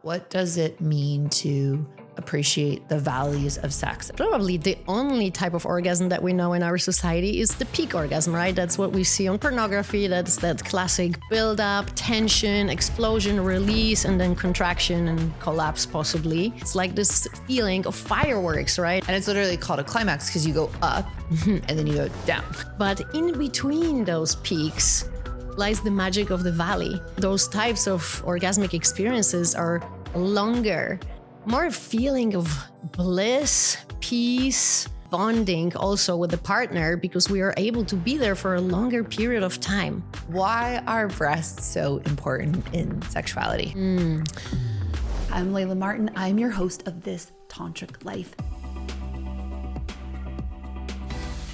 What does it mean to appreciate the values of sex? Probably the only type of orgasm that we know in our society is the peak orgasm, right? That's what we see on pornography. That's that classic build-up, tension, explosion, release, and then contraction and collapse possibly. It's like this feeling of fireworks, right? And it's literally called a climax because you go up and then you go down. But in between those peaks lies the magic of the valley. Those types of orgasmic experiences are longer, more a feeling of bliss, peace, bonding also with the partner because we are able to be there for a longer period of time. Why are breasts so important in sexuality? I'm Layla Martin. I'm your host of This Tantric Life.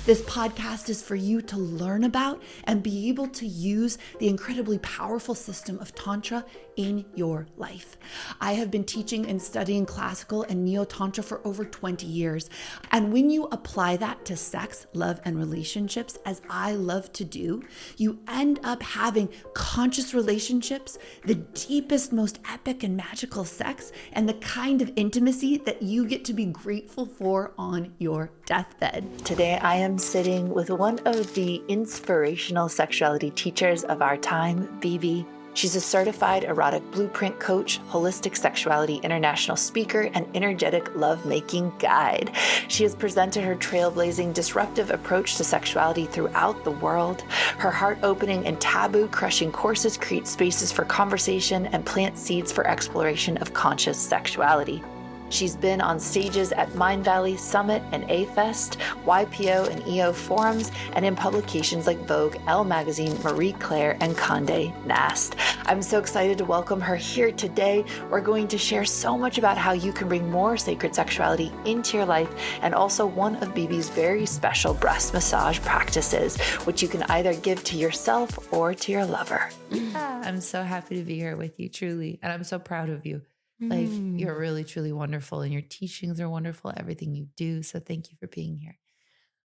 This podcast is for you to learn about and be able to use the incredibly powerful system of Tantra in your life. I have been teaching and studying classical and neo-Tantra for over 20 years. And when you apply that to sex, love, and relationships, as I love to do, you end up having conscious relationships, the deepest, most epic and magical sex, and the kind of intimacy that you get to be grateful for on your deathbed. Today, I am sitting with one of the inspirational sexuality teachers of our time, Bibi. She's a certified erotic blueprint coach, holistic sexuality international speaker, and energetic lovemaking guide. She has presented her trailblazing, disruptive approach to sexuality throughout the world. Her heart-opening and taboo-crushing courses create spaces for conversation and plant seeds for exploration of conscious sexuality. She's been on stages at Mindvalley Summit A-Fest, YPO and EO forums, and in publications like Vogue, Elle Magazine, Claire and Conde Nast. I'm so excited to welcome her here today. We're going to share so much about how you can bring more sacred sexuality into your life, and also one of Bibi's very special breast massage practices, which you can either give to yourself or to your lover. I'm so happy to be here with you, truly. And I'm so proud of you. Like, you're really, truly wonderful, and your teachings are wonderful, everything you do. So thank you for being here.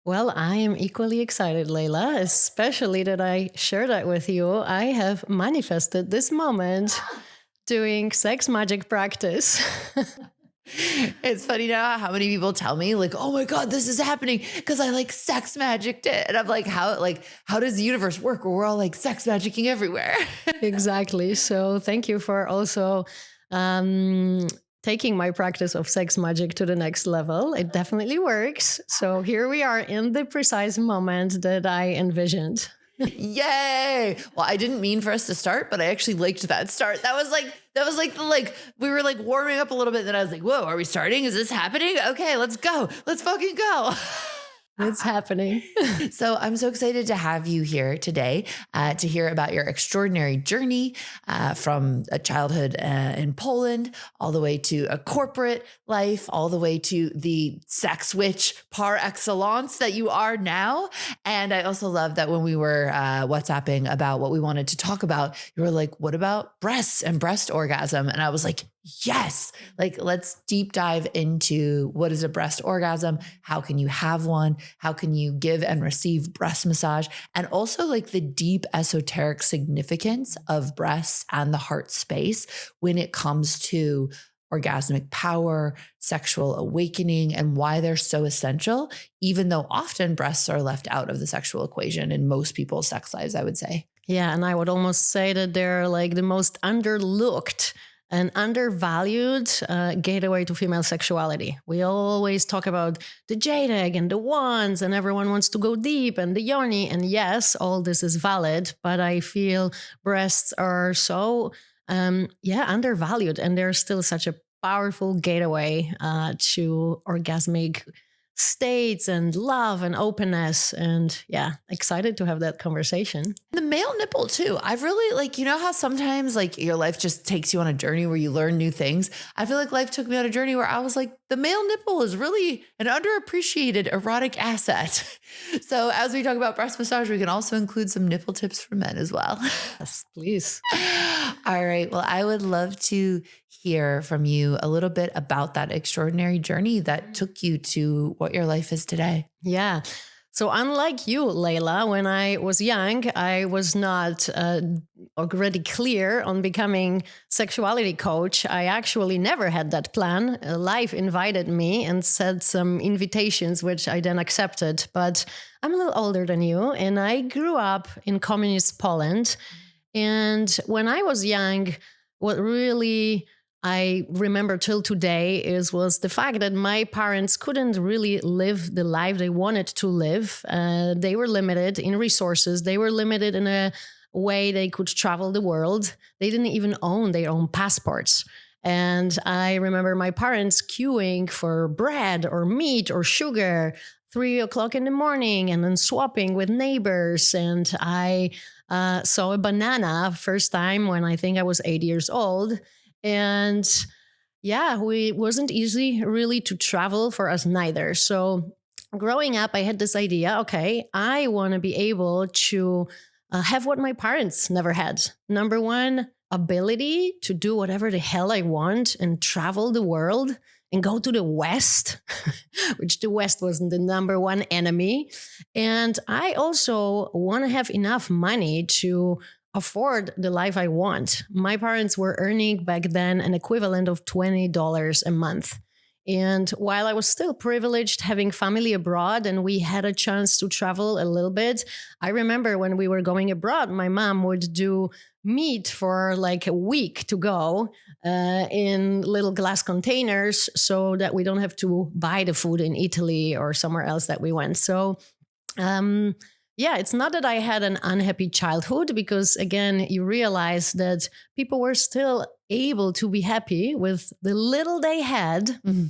Well, I am equally excited, Layla, especially that I share that with you. I have manifested this moment doing sex magic practice. It's funny now how many people tell me like, oh my God, this is happening because I like sex magicked it. And I'm like, how does the universe work where we're all like sex magicking everywhere? Exactly. So thank you for also taking my practice of sex magic to the next level. It definitely works. So here we are in the precise moment that I envisioned. Yay. Well, I didn't mean for us to start, but I actually liked that start. That was like we were like warming up a little bit. Then I was like, whoa, are we starting? Is this happening? Okay, let's go. Let's fucking go. It's happening. So I'm so excited to have you here today to hear about your extraordinary journey from a childhood in Poland all the way to a corporate life, all the way to the sex witch par excellence that you are now. And I also love that when we were WhatsApping about what we wanted to talk about, you were like, what about breasts and breast orgasm? And I was like, yes, like let's deep dive into what is a breast orgasm? How can you have one? How can you give and receive breast massage? And also like the deep esoteric significance of breasts and the heart space when it comes to orgasmic power, sexual awakening, and why they're so essential, even though often breasts are left out of the sexual equation in most people's sex lives, I would say. Yeah, and I would almost say that they're like the most underlooked and undervalued gateway to female sexuality. We always talk about the jade egg and the wands, and everyone wants to go deep, and the yoni. And yes, all this is valid, but I feel breasts are so, undervalued, and they're still such a powerful gateway to orgasmic states and love and openness. And yeah, excited to have that conversation. The male nipple too. I've really like, you know how sometimes like your life just takes you on a journey where you learn new things. I feel like life took me on a journey where I was like, the male nipple is really an underappreciated erotic asset. So as we talk about breast massage, we can also include some nipple tips for men as well. Yes, please. All right. Well, I would love to hear from you a little bit about that extraordinary journey that took you to what your life is today. Yeah. So unlike you, Layla, when I was young, I was not already clear on becoming sexuality coach. I actually never had that plan. Life invited me and said some invitations, which I then accepted. But I'm a little older than you, and I grew up in communist Poland. And when I was young, what really I remember till today was the fact that my parents couldn't really live the life they wanted to live. They were limited in resources. They were limited in a way they could travel the world. They didn't even own their own passports. And I remember my parents queuing for bread or meat or sugar 3:00 in the morning and then swapping with neighbors. And I saw a banana first time when I think I was 8 years old. And yeah, it wasn't easy really to travel for us neither. So growing up, I had this idea, okay, I want to be able to have what my parents never had. Number one, ability to do whatever the hell I want and travel the world and go to the West, which the West was the number one enemy. And I also want to have enough money to afford the life I want. My parents were earning back then an equivalent of $20 a month. And while I was still privileged having family abroad and we had a chance to travel a little bit, I remember when we were going abroad, my mom would do meat for like a week to go in little glass containers so that we don't have to buy the food in Italy or somewhere else that we went. So, yeah, it's not that I had an unhappy childhood because, again, you realize that people were still able to be happy with the little they had. Mm-hmm.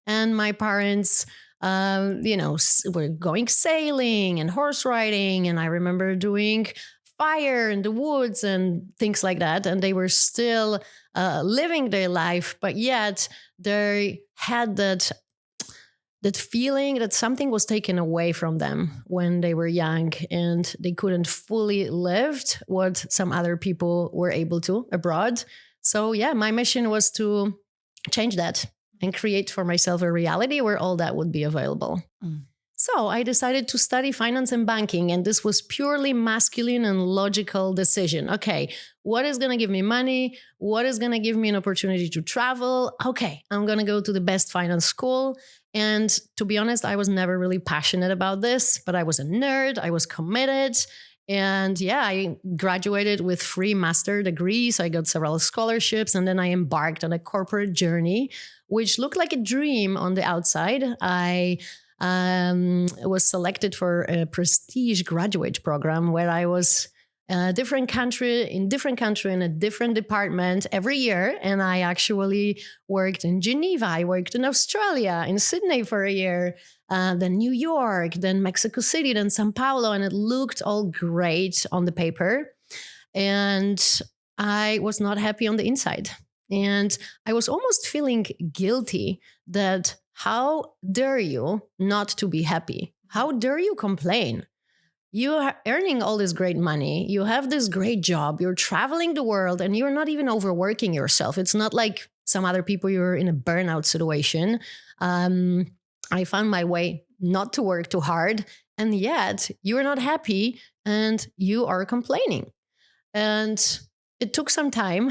And my parents, were going sailing and horse riding. And I remember doing fire in the woods and things like that. And they were still living their life, but yet they had that feeling that something was taken away from them when they were young and they couldn't fully live what some other people were able to abroad. So yeah, my mission was to change that and create for myself a reality where all that would be available. Mm. So I decided to study finance and banking, and this was purely masculine and logical decision. Okay, what is going to give me money? What is going to give me an opportunity to travel? Okay, I'm going to go to the best finance school. And to be honest, I was never really passionate about this, but I was a nerd. I was committed. And yeah, I graduated with 3 master degrees. I got several scholarships, and then I embarked on a corporate journey, which looked like a dream on the outside. I was selected for a prestige graduate program where I was in a different country in a different department every year. And I actually worked in Geneva. I worked in Australia, in Sydney for a year, then New York, then Mexico City, then Sao Paulo. And it looked all great on the paper. And I was not happy on the inside. And I was almost feeling guilty that how dare you not to be happy? How dare you complain? You are earning all this great money. You have this great job. You're traveling the world and you're not even overworking yourself. It's not like some other people, you're in a burnout situation. I found my way not to work too hard. And yet you're not happy and you are complaining. And it took some time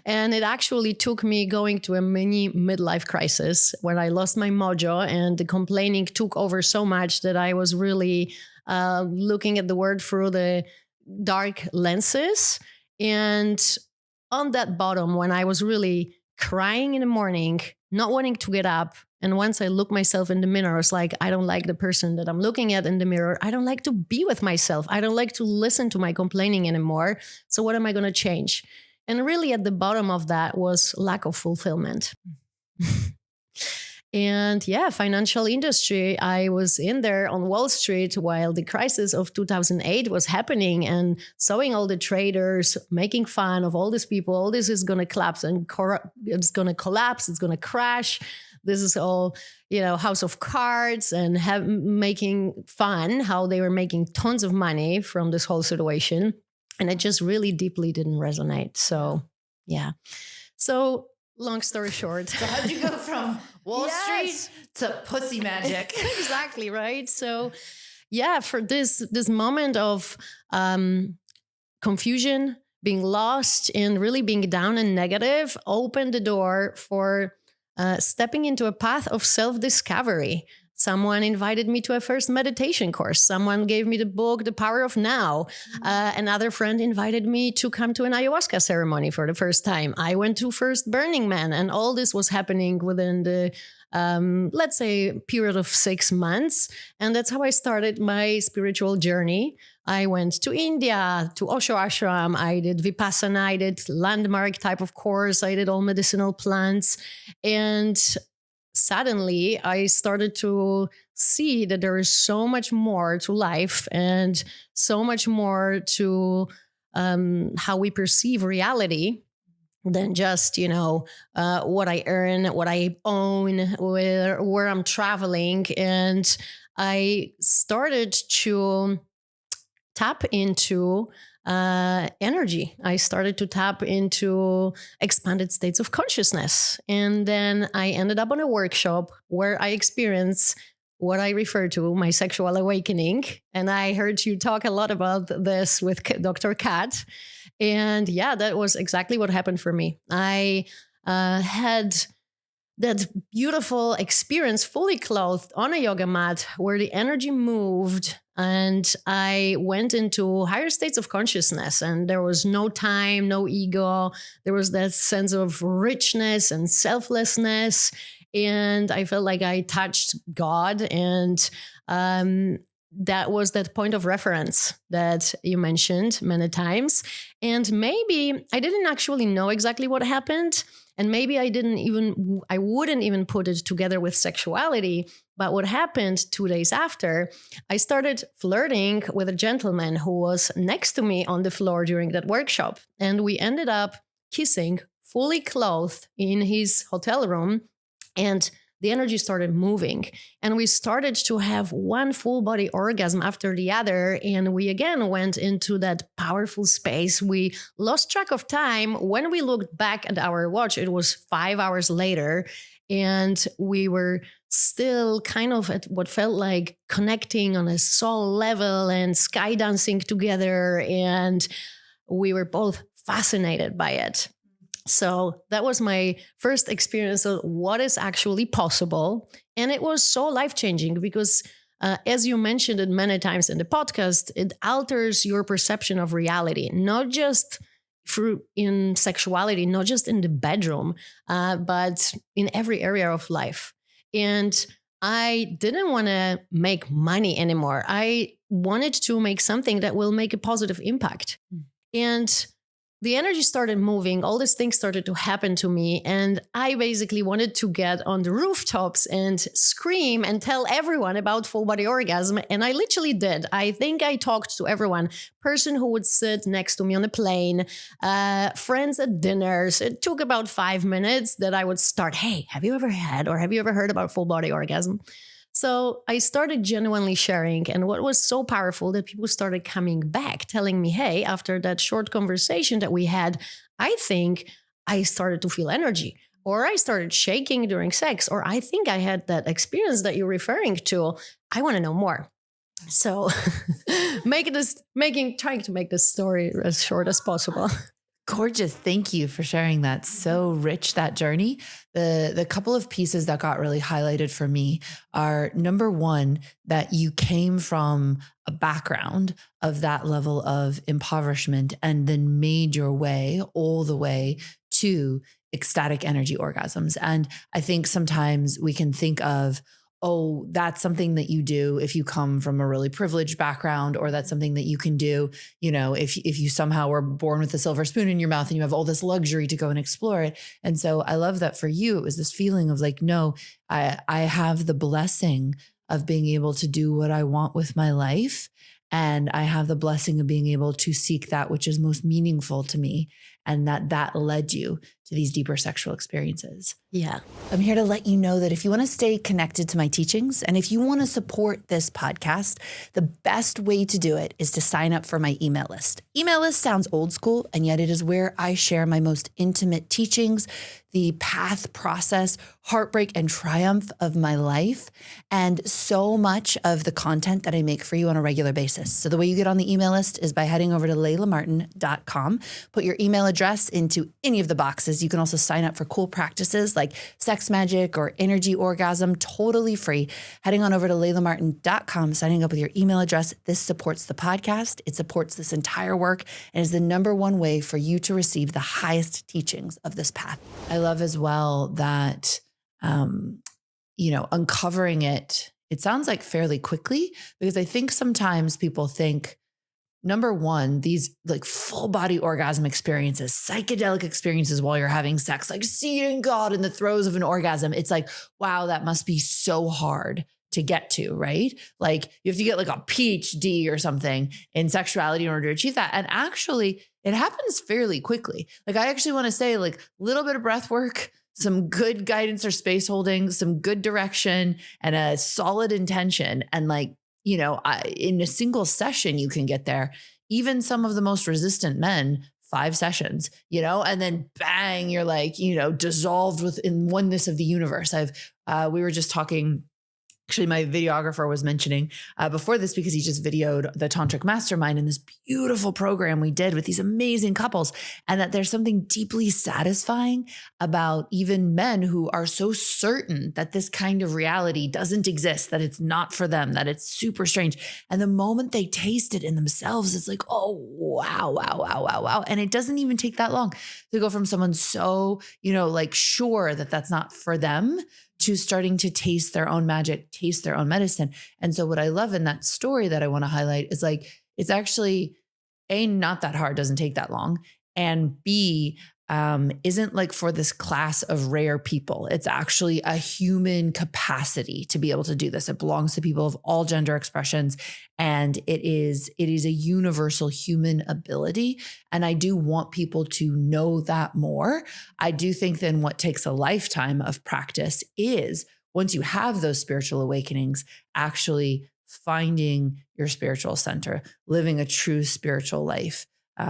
and it actually took me going to a mini midlife crisis where I lost my mojo and the complaining took over so much that I was really looking at the world through the dark lenses. And on that bottom, when I was really crying in the morning, not wanting to get up. And once I looked myself in the mirror, I was like, I don't like the person that I'm looking at in the mirror. I don't like to be with myself. I don't like to listen to my complaining anymore. So what am I going to change? And really at the bottom of that was lack of fulfillment. And yeah, financial industry, I was in there on Wall Street while the crisis of 2008 was happening and sewing all the traders, making fun of all these people. All this is going to collapse and it's going to collapse. It's going to crash. This is all, House of Cards and making fun how they were making tons of money from this whole situation. And it just really deeply didn't resonate. So, yeah. So long story short. So how'd you go from Wall Street to pussy magic? Exactly, right? So yeah, for this moment of confusion, being lost, and really being down and negative, opened the door for stepping into a path of self-discovery. Someone invited me to a first meditation course. Someone gave me the book, The Power of Now. Another friend invited me to come to an ayahuasca ceremony for the first time. I went to first Burning Man, and all this was happening within the, let's say, period of 6 months. And that's how I started my spiritual journey. I went to India, to Osho Ashram. I did Vipassana. I did landmark type of course. I did all medicinal plants. And suddenly I started to see that there is so much more to life and so much more to how we perceive reality than just, what I earn, what I own, where I'm traveling. And I started to tap into energy. I started to tap into expanded states of consciousness. And then I ended up on a workshop where I experienced what I refer to my sexual awakening. And I heard you talk a lot about this with Dr. Kat. And yeah, that was exactly what happened for me. I had that beautiful experience fully clothed on a yoga mat where the energy moved, and I went into higher states of consciousness, and there was no time, no ego. There was that sense of richness and selflessness. And I felt like I touched God. And that was that point of reference that you mentioned many times. And maybe I didn't actually know exactly what happened. And maybe I wouldn't even put it together with sexuality. But what happened 2 days after, I started flirting with a gentleman who was next to me on the floor during that workshop. And we ended up kissing fully clothed in his hotel room. And the energy started moving, and we started to have one full body orgasm after the other. And we again went into that powerful space. We lost track of time. When we looked back at our watch, it was 5 hours later, and we were still kind of at what felt like connecting on a soul level and sky dancing together. And we were both fascinated by it. So that was my first experience of what is actually possible. And it was so life-changing because, as you mentioned it many times in the podcast, it alters your perception of reality, not just in sexuality, not just in the bedroom, but in every area of life. And I didn't want to make money anymore. I wanted to make something that will make a positive impact. And the energy started moving. All these things started to happen to me. And I basically wanted to get on the rooftops and scream and tell everyone about full body orgasm. And I literally did. I think I talked to everyone. Person who would sit next to me on a plane, friends at dinners. It took about 5 minutes that I would start, hey, have you ever had or have you ever heard about full body orgasm? So I started genuinely sharing. And what was so powerful that people started coming back, telling me, hey, after that short conversation that we had, I think I started to feel energy, or I started shaking during sex, or I think I had that experience that you're referring to. I want to know more. So trying to make this story as short as possible. Gorgeous. Thank you for sharing that. So rich, that journey. The couple of pieces that got really highlighted for me are, number one, that you came from a background of that level of impoverishment and then made your way all the way to ecstatic energy orgasms. And I think sometimes we can think of, oh, that's something that you do if you come from a really privileged background, or that's something that you can do, if you somehow were born with a silver spoon in your mouth and you have all this luxury to go and explore it. And so I love that for you, it was this feeling of like, no, I have the blessing of being able to do what I want with my life. And I have the blessing of being able to seek that which is most meaningful to me. And that led you to these deeper sexual experiences. Yeah. I'm here to let you know that if you want to stay connected to my teachings and if you want to support this podcast, the best way to do it is to sign up for my email list. Email list sounds old school, and yet it is where I share my most intimate teachings, the path, process, heartbreak, and triumph of my life, and so much of the content that I make for you on a regular basis. So the way you get on the email list is by heading over to laylamartin.com, put your email address into any of the boxes. You can also sign up for cool practices like sex magic or energy orgasm, totally free. Heading on over to laylamartin.com, signing up with your email address. This supports the podcast. It supports this entire work and is the number one way for you to receive the highest teachings of this path. I love as well that, uncovering it sounds like fairly quickly, because I think sometimes people think, number one, these like full body orgasm experiences, psychedelic experiences while you're having sex, like seeing God in the throes of an orgasm. It's like, wow, that must be so hard to get to, right? Like you have to get like a PhD or something in sexuality in order to achieve that. And actually it happens fairly quickly. Like I actually want to say like a little bit of breath work, some good guidance or space holding, some good direction and a solid intention. And like, in a single session, you can get there. Even some of the most resistant men, 5 sessions, and then bang, you're like, dissolved within oneness of the universe. We were just talking. Actually, my videographer was mentioning before this, because he just videoed the Tantric Mastermind and this beautiful program we did with these amazing couples, and that there's something deeply satisfying about even men who are so certain that this kind of reality doesn't exist, that it's not for them, that it's super strange. And the moment they taste it in themselves, it's like, oh, wow, wow, wow, wow, wow. And it doesn't even take that long to go from someone so, like sure that that's not for them to starting to taste their own magic, taste their own medicine. And so what I love in that story that I want to highlight is like, it's actually A, not that hard, doesn't take that long. And B, isn't like for this class of rare people. It's actually a human capacity to be able to do this. It belongs to people of all gender expressions. And it is a universal human ability. And I do want people to know that more. I do think then what takes a lifetime of practice is, once you have those spiritual awakenings, actually finding your spiritual center, living a true spiritual life.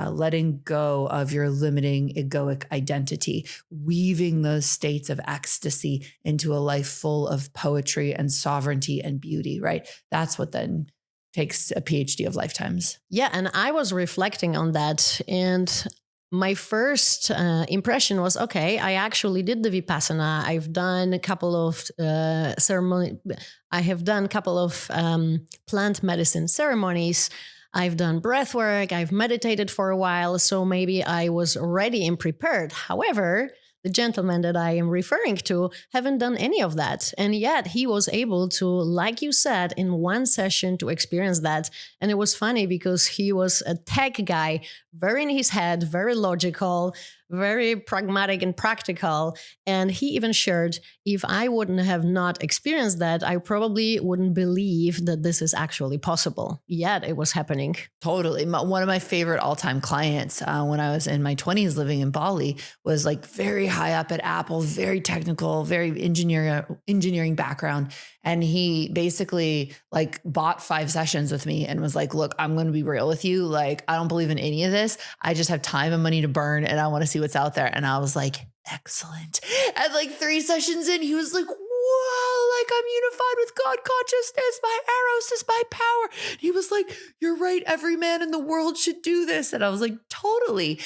Letting go of your limiting egoic identity, weaving those states of ecstasy into a life full of poetry and sovereignty and beauty, right? That's what then takes a PhD of lifetimes. Yeah. And I was reflecting on that. And my first impression was, okay, I actually did the Vipassana. I've done a couple of ceremony. I have done a couple of plant medicine ceremonies. I've done breath work. I've meditated for a while. So maybe I was ready and prepared. However, the gentleman that I am referring to haven't done any of that. And yet he was able to, like you said, in one session to experience that. And it was funny because he was a tech guy, very in his head, very logical, very pragmatic and practical. And he even shared, if I wouldn't have not experienced that, I probably wouldn't believe that this is actually possible. Yet it was happening. Totally. One of my favorite all-time clients when I was in my 20s living in Bali was like very high up at Apple, very technical, very engineering background. And he basically like bought 5 sessions with me and was like, look, I'm going to be real with you. Like, I don't believe in any of this. I just have time and money to burn and I want to see what's out there. And I was like, excellent. And like 3 sessions in, he was like, whoa, like I'm unified with God consciousness. My Eros is my power. He was like, you're right. Every man in the world should do this. And I was like, totally.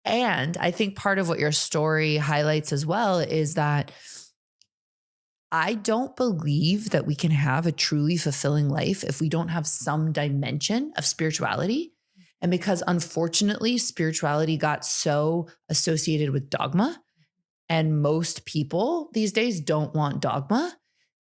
And I think part of what your story highlights as well is that I don't believe that we can have a truly fulfilling life if we don't have some dimension of spirituality. And because unfortunately, spirituality got so associated with dogma, and most people these days don't want dogma,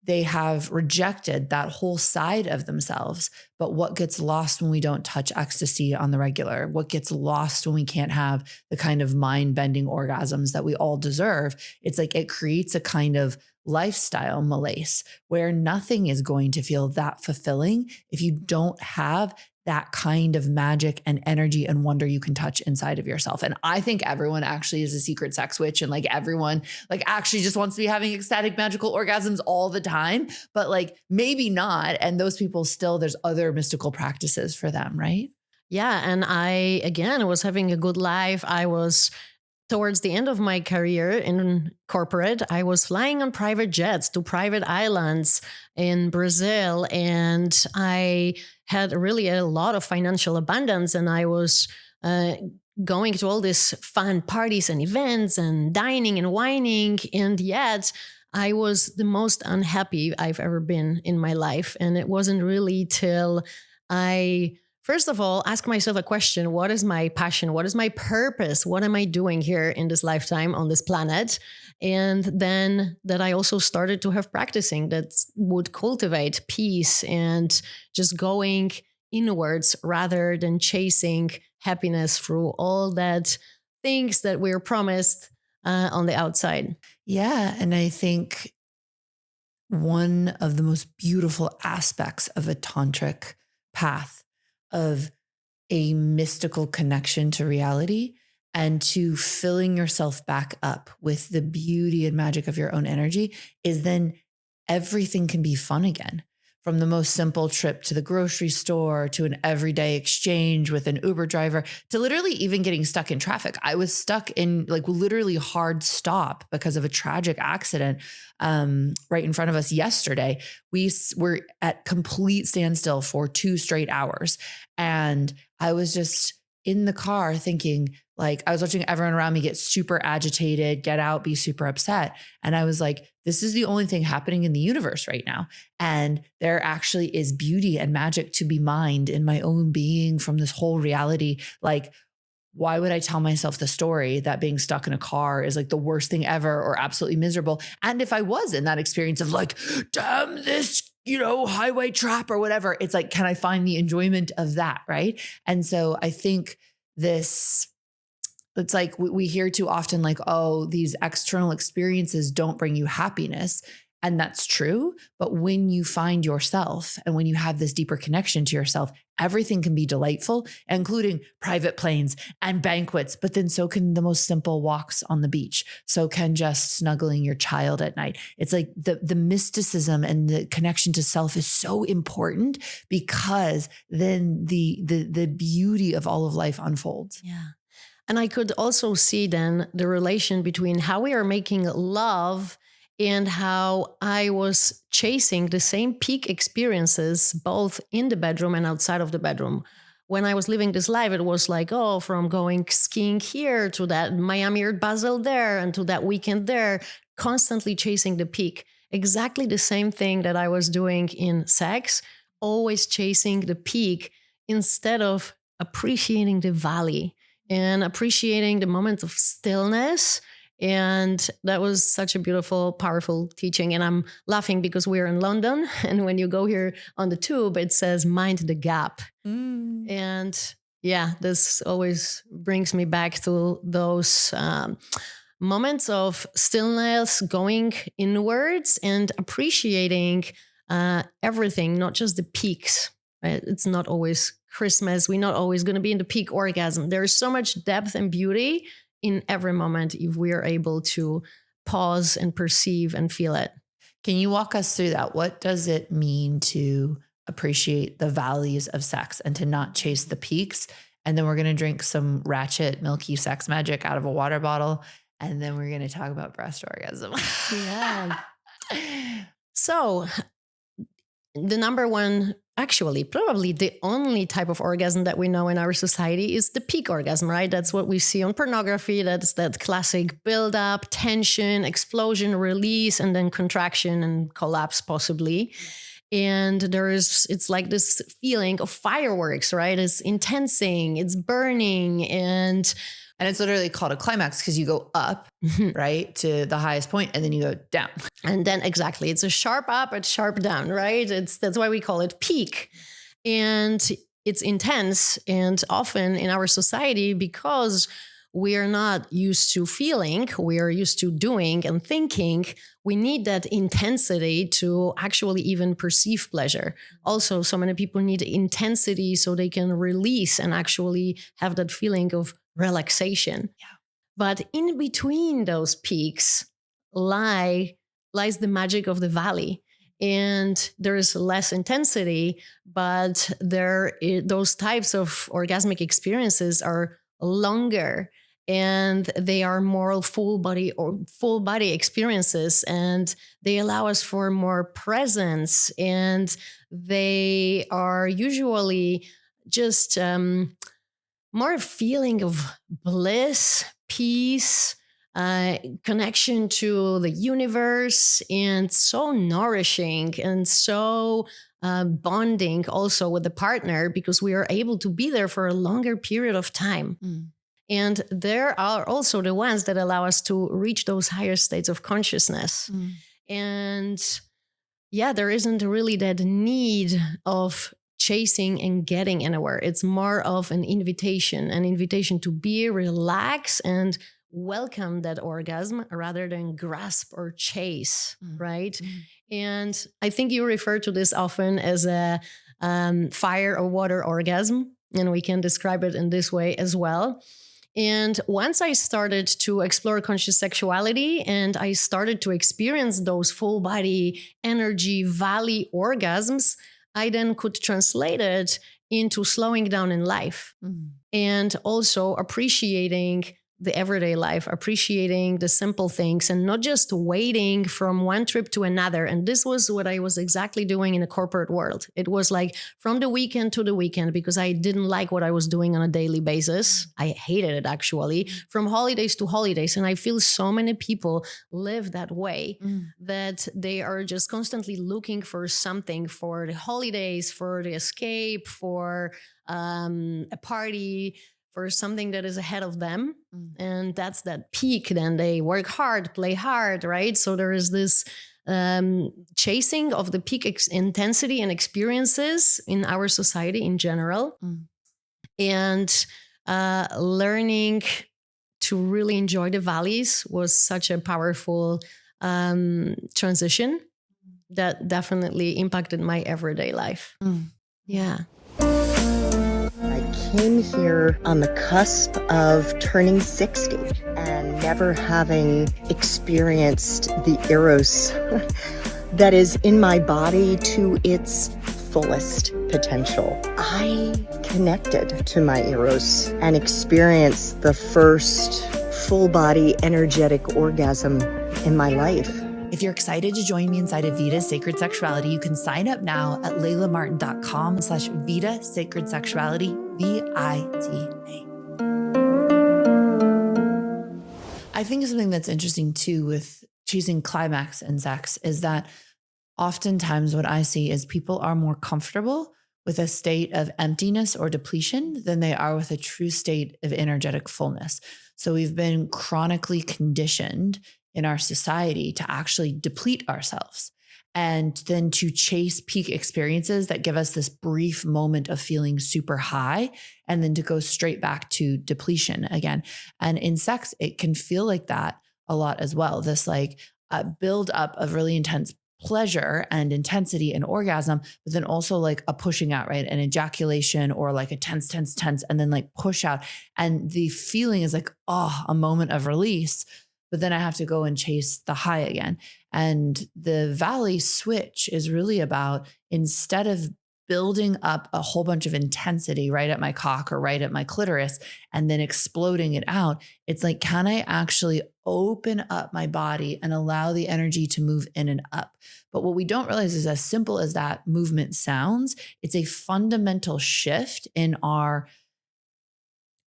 they have rejected that whole side of themselves. But what gets lost when we don't touch ecstasy on the regular? What gets lost when we can't have the kind of mind-bending orgasms that we all deserve? It's like it creates a kind of lifestyle malaise where nothing is going to feel that fulfilling if you don't have that kind of magic and energy and wonder you can touch inside of yourself. And I think everyone actually is a secret sex witch, and like everyone like actually just wants to be having ecstatic magical orgasms all the time, but like maybe not. And those people still, there's other mystical practices for them, right? Yeah. And I, again, was having a good life. I was towards the end of my career in corporate. I was flying on private jets to private islands in Brazil, and I had really a lot of financial abundance, and I was going to all these fun parties and events and dining and wining, and yet I was the most unhappy I've ever been in my life. And it wasn't really till I first of all, ask myself a question. What is my passion? What is my purpose? What am I doing here in this lifetime on this planet? And then that I also started to have practicing that would cultivate peace and just going inwards rather than chasing happiness through all that things that we're promised on the outside. Yeah. And I think one of the most beautiful aspects of a tantric path of a mystical connection to reality and to filling yourself back up with the beauty and magic of your own energy is then everything can be fun again. From the most simple trip to the grocery store, to an everyday exchange with an Uber driver, to literally even getting stuck in traffic. I was stuck in like literally hard stop because of a tragic accident right in front of us yesterday. We were at complete standstill for 2 straight hours. And I was just in the car thinking, like, I was watching everyone around me get super agitated, get out, be super upset. And I was like, this is the only thing happening in the universe right now. And there actually is beauty and magic to be mined in my own being from this whole reality. Like, why would I tell myself the story that being stuck in a car is like the worst thing ever or absolutely miserable? And if I was in that experience of like, damn this, highway trap or whatever, it's like, can I find the enjoyment of that? Right. And so I think it's like we hear too often like, oh, these external experiences don't bring you happiness. And that's true. But when you find yourself and when you have this deeper connection to yourself, everything can be delightful, including private planes and banquets. But then so can the most simple walks on the beach. So can just snuggling your child at night. It's like the mysticism and the connection to self is so important because then the beauty of all of life unfolds. Yeah. And I could also see then the relation between how we are making love and how I was chasing the same peak experiences, both in the bedroom and outside of the bedroom. When I was living this life, it was like, oh, from going skiing here to that Miami or Basel there and to that weekend there, constantly chasing the peak. Exactly the same thing that I was doing in sex, always chasing the peak instead of appreciating the valley and appreciating the moment of stillness. And that was such a beautiful, powerful teaching. And I'm laughing because we're in London. And when you go here on the tube, it says, mind the gap. And yeah, this always brings me back to those moments of stillness, going inwards and appreciating everything, not just the peaks. Right? It's not always Christmas. We're not always going to be in the peak orgasm. There's so much depth and beauty in every moment if we are able to pause and perceive and feel it. Can you walk us through that? What does it mean to appreciate the valleys of sex and to not chase the peaks? And then we're going to drink some ratchet, milky sex magic out of a water bottle. And then we're going to talk about breast orgasm. Yeah. So the number one, actually, probably the only type of orgasm that we know in our society is the peak orgasm, right? That's what we see on pornography. That's that classic build-up, tension, explosion, release, and then contraction and collapse possibly. And it's like this feeling of fireworks, right? It's intensing, it's burning, and it's literally called a climax because you go up, right, to the highest point, and then you go down. And then exactly, it's a sharp up and sharp down, right? That's why we call it peak. And it's intense. And often in our society, because we are not used to feeling, we are used to doing and thinking. We need that intensity to actually even perceive pleasure. Also, so many people need intensity so they can release and actually have that feeling of relaxation. Yeah. But in between those peaks lies the magic of the valley. And there is less intensity, but those types of orgasmic experiences are longer, and they are more full body experiences, and they allow us for more presence, and they are usually just more feeling of bliss, peace, connection to the universe, and so nourishing and so bonding also with the partner, because we are able to be there for a longer period of time. And there are also the ones that allow us to reach those higher states of consciousness. And yeah, there isn't really that need of chasing and getting anywhere. It's more of an invitation to be relaxed and welcome that orgasm rather than grasp or chase, right? And I think you refer to this often as a fire or water orgasm, and we can describe it in this way as well. And once I started to explore conscious sexuality and I started to experience those full body energy valley orgasms, I then could translate it into slowing down in life and also appreciating the everyday life, appreciating the simple things and not just waiting from one trip to another. And this was what I was exactly doing in the corporate world. It was like from the weekend to the weekend, because I didn't like what I was doing on a daily basis. I hated it actually, from holidays to holidays. And I feel so many people live that way, that they are just constantly looking for something for the holidays, for the escape, for a party, for something that is ahead of them. And that's that peak. Then they work hard, play hard, right? So there is this chasing of the peak intensity and experiences in our society in general. And learning to really enjoy the valleys was such a powerful transition that definitely impacted my everyday life. Yeah. I came here on the cusp of turning 60 and never having experienced the eros that is in my body to its fullest potential. I connected to my eros and experienced the first full body energetic orgasm in my life. If you're excited to join me inside of VITA Sacred Sexuality, you can sign up now at laylamartin.com/VITA Sacred Sexuality, VITA. I think something that's interesting too with choosing climax and sex is that oftentimes what I see is people are more comfortable with a state of emptiness or depletion than they are with a true state of energetic fullness. So we've been chronically conditioned in our society to actually deplete ourselves and then to chase peak experiences that give us this brief moment of feeling super high and then to go straight back to depletion again. And in sex, it can feel like that a lot as well. This like build up of really intense pleasure and intensity and orgasm, but then also like a pushing out, right? An ejaculation or like a tense, and then like push out. And the feeling is like, oh, a moment of release. But then I have to go and chase the high again. And the valley switch is really about, instead of building up a whole bunch of intensity right at my cock or right at my clitoris and then exploding it out, it's like, can I actually open up my body and allow the energy to move in and up? But what we don't realize is, as simple as that movement sounds, it's a fundamental shift in our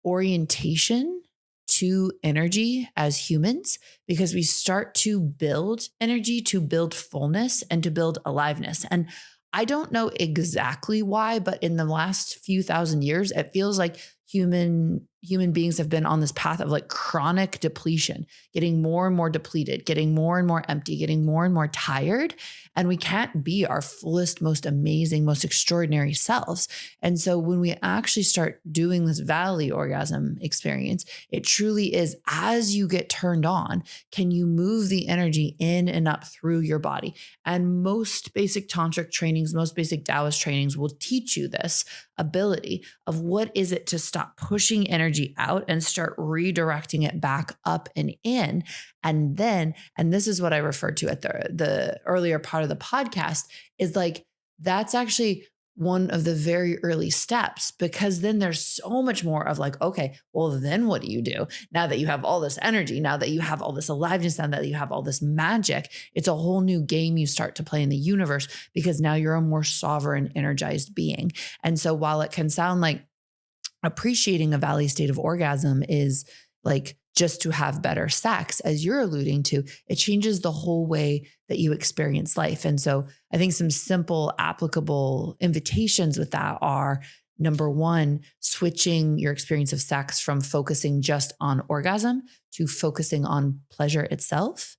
orientation to energy as humans, because we start to build energy, to build fullness, and to build aliveness. And I don't know exactly why, but in the last few thousand years, it feels like human beings have been on this path of like chronic depletion, getting more and more depleted, getting more and more empty, getting more and more tired. And we can't be our fullest, most amazing, most extraordinary selves. And so when we actually start doing this valley orgasm experience, it truly is, as you get turned on, can you move the energy in and up through your body? And most basic tantric trainings, most basic Taoist trainings will teach you this ability of what is it to stop pushing energy out and start redirecting it back up and in. And then, and this is what I referred to at the earlier part of the podcast, is like, that's actually one of the very early steps, because then there's so much more of like, okay, well, then what do you do now that you have all this energy, now that you have all this aliveness, now that you have all this magic? It's a whole new game you start to play in the universe, because now you're a more sovereign, energized being. And so while it can sound like appreciating a valley state of orgasm is like just to have better sex, as you're alluding to, it changes the whole way that you experience life. And so I think some simple applicable invitations with that are, number one, switching your experience of sex from focusing just on orgasm to focusing on pleasure itself.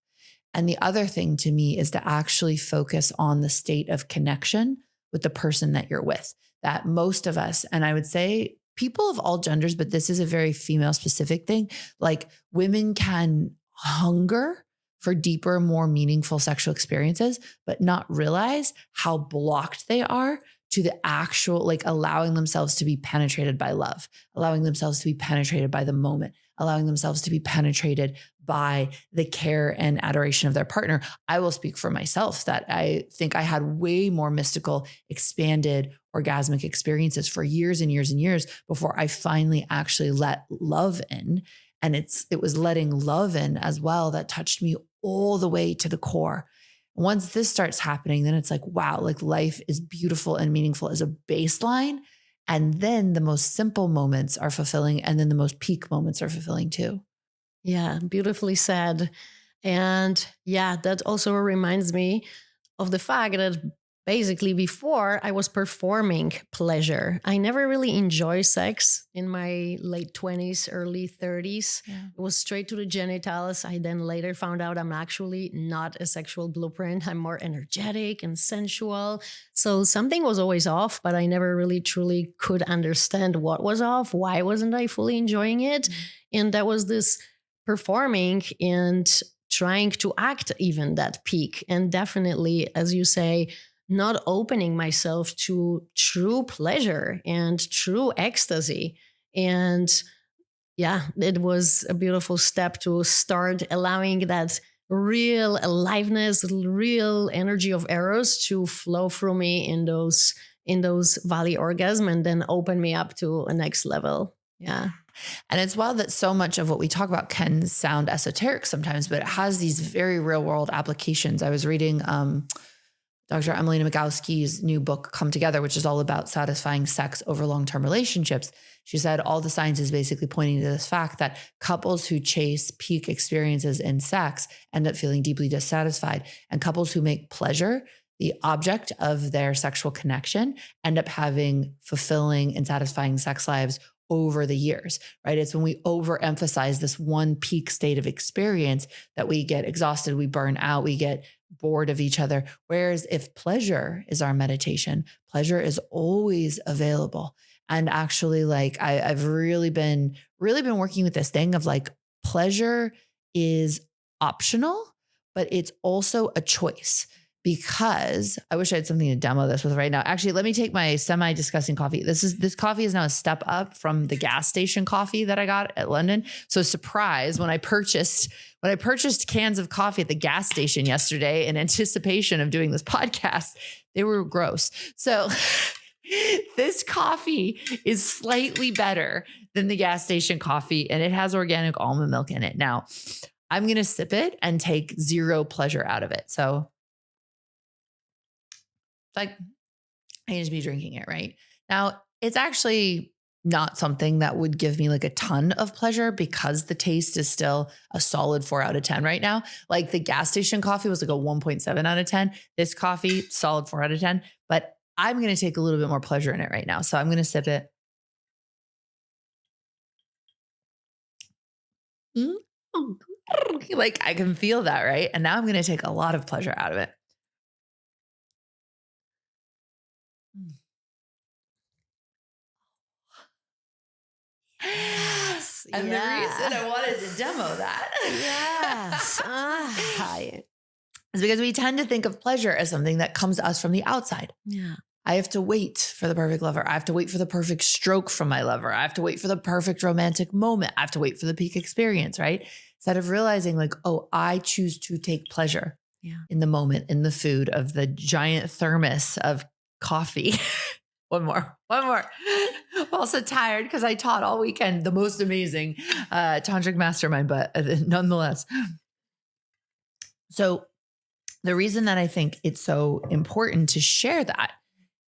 And the other thing to me is to actually focus on the state of connection with the person that you're with. That most of us, and I would say people of all genders, but this is a very female specific thing, like women can hunger for deeper, more meaningful sexual experiences, but not realize how blocked they are to the actual, like allowing themselves to be penetrated by love, allowing themselves to be penetrated by the moment, allowing themselves to be penetrated by the care and adoration of their partner. I will speak for myself that I think I had way more mystical, expanded, orgasmic experiences for years and years and years before I finally actually let love in. And it was letting love in as well that touched me all the way to the core. Once this starts happening, then it's like, wow, like life is beautiful and meaningful as a baseline. And then the most simple moments are fulfilling. And then the most peak moments are fulfilling too. Yeah, beautifully said. And yeah, that also reminds me of the fact that basically before I was performing pleasure. I never really enjoyed sex in my late 20s, early 30s. Yeah. It was straight to the genitals. I then later found out I'm actually not a sexual blueprint. I'm more energetic and sensual. So something was always off, but I never really truly could understand what was off. Why wasn't I fully enjoying it? Mm-hmm. And that was this performing and trying to act even that peak. And definitely, as you say, not opening myself to true pleasure and true ecstasy. And yeah, it was a beautiful step to start allowing that real aliveness, real energy of Eros to flow through me in those valley orgasm, and then open me up to a next level. Yeah. And it's wild that so much of what we talk about can sound esoteric sometimes, but it has these very real world applications. I was reading Dr. Emily Nagoski's new book, Come Together, which is all about satisfying sex over long-term relationships. She said all the science is basically pointing to this fact that couples who chase peak experiences in sex end up feeling deeply dissatisfied, and couples who make pleasure the object of their sexual connection end up having fulfilling and satisfying sex lives over the years, right? It's when we overemphasize this one peak state of experience that we get exhausted, we burn out, we get bored of each other. Whereas if pleasure is our meditation, pleasure is always available. And actually, like I've really been working with this thing of like, pleasure is optional, but it's also a choice. Because I wish I had something to demo this with right now. Actually, let me take my semi-disgusting coffee. This coffee is now a step up from the gas station coffee that I got at London. So surprise, when I purchased cans of coffee at the gas station yesterday in anticipation of doing this podcast, they were gross. So this coffee is slightly better than the gas station coffee, and it has organic almond milk in it. Now, I'm going to sip it and take zero pleasure out of it. So like I need to be drinking it right now. It's actually not something that would give me like a ton of pleasure because the taste is still a solid 4 out of 10 right now. Like the gas station coffee was like a 1.7 out of 10. This coffee, solid 4 out of 10, but I'm going to take a little bit more pleasure in it right now. So I'm going to sip it. Like I can feel that, right? And now I'm going to take a lot of pleasure out of it. Yes. And the reason I wanted to demo that is because we tend to think of pleasure as something that comes to us from the outside. Yeah. I have to wait for the perfect lover. I have to wait for the perfect stroke from my lover. I have to wait for the perfect romantic moment. I have to wait for the peak experience, right? Instead of realizing like, oh, I choose to take pleasure in the moment, in the food of the giant thermos of coffee. One more. I'm also tired because I taught all weekend, the most amazing tantric mastermind, but nonetheless. So the reason that I think it's so important to share that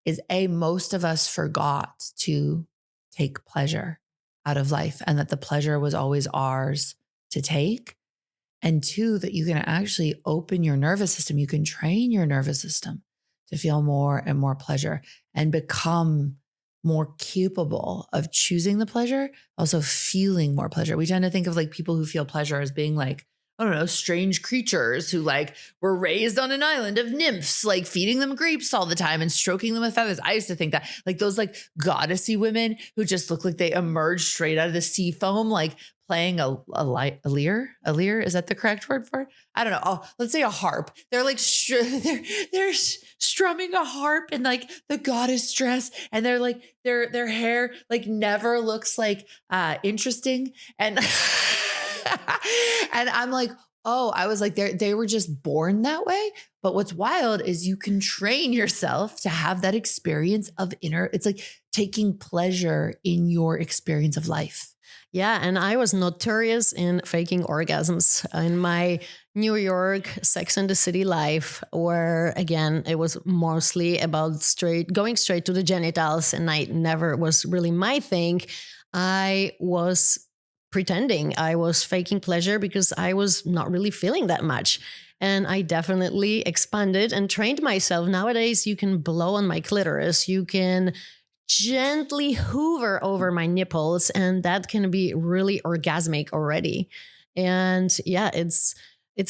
is most of us forgot to take pleasure out of life and that the pleasure was always ours to take. And two, that you can actually open your nervous system. You can train your nervous system to feel more and more pleasure and become more capable of choosing the pleasure, also feeling more pleasure. We tend to think of like people who feel pleasure as being like, I don't know, strange creatures who like were raised on an island of nymphs, like feeding them grapes all the time and stroking them with feathers. I used to think that like those like goddessy women who just look like they emerged straight out of the sea foam, like playing a lyre. A lyre, is that the correct word for it? I don't know. Oh, let's say a harp. They're like they're strumming a harp in like the goddess dress, and they're like their hair like never looks like interesting and. And I'm like, oh, I was like, they were just born that way. But what's wild is you can train yourself to have that experience of it's like taking pleasure in your experience of life. Yeah. And I was notorious in faking orgasms in my New York Sex and the City life, where again, it was mostly about going straight to the genitals. And I never was really my thing. I was pretending, I was faking pleasure because I was not really feeling that much. And I definitely expanded and trained myself. Nowadays, you can blow on my clitoris. You can gently hoover over my nipples, and that can be really orgasmic already. And yeah, it's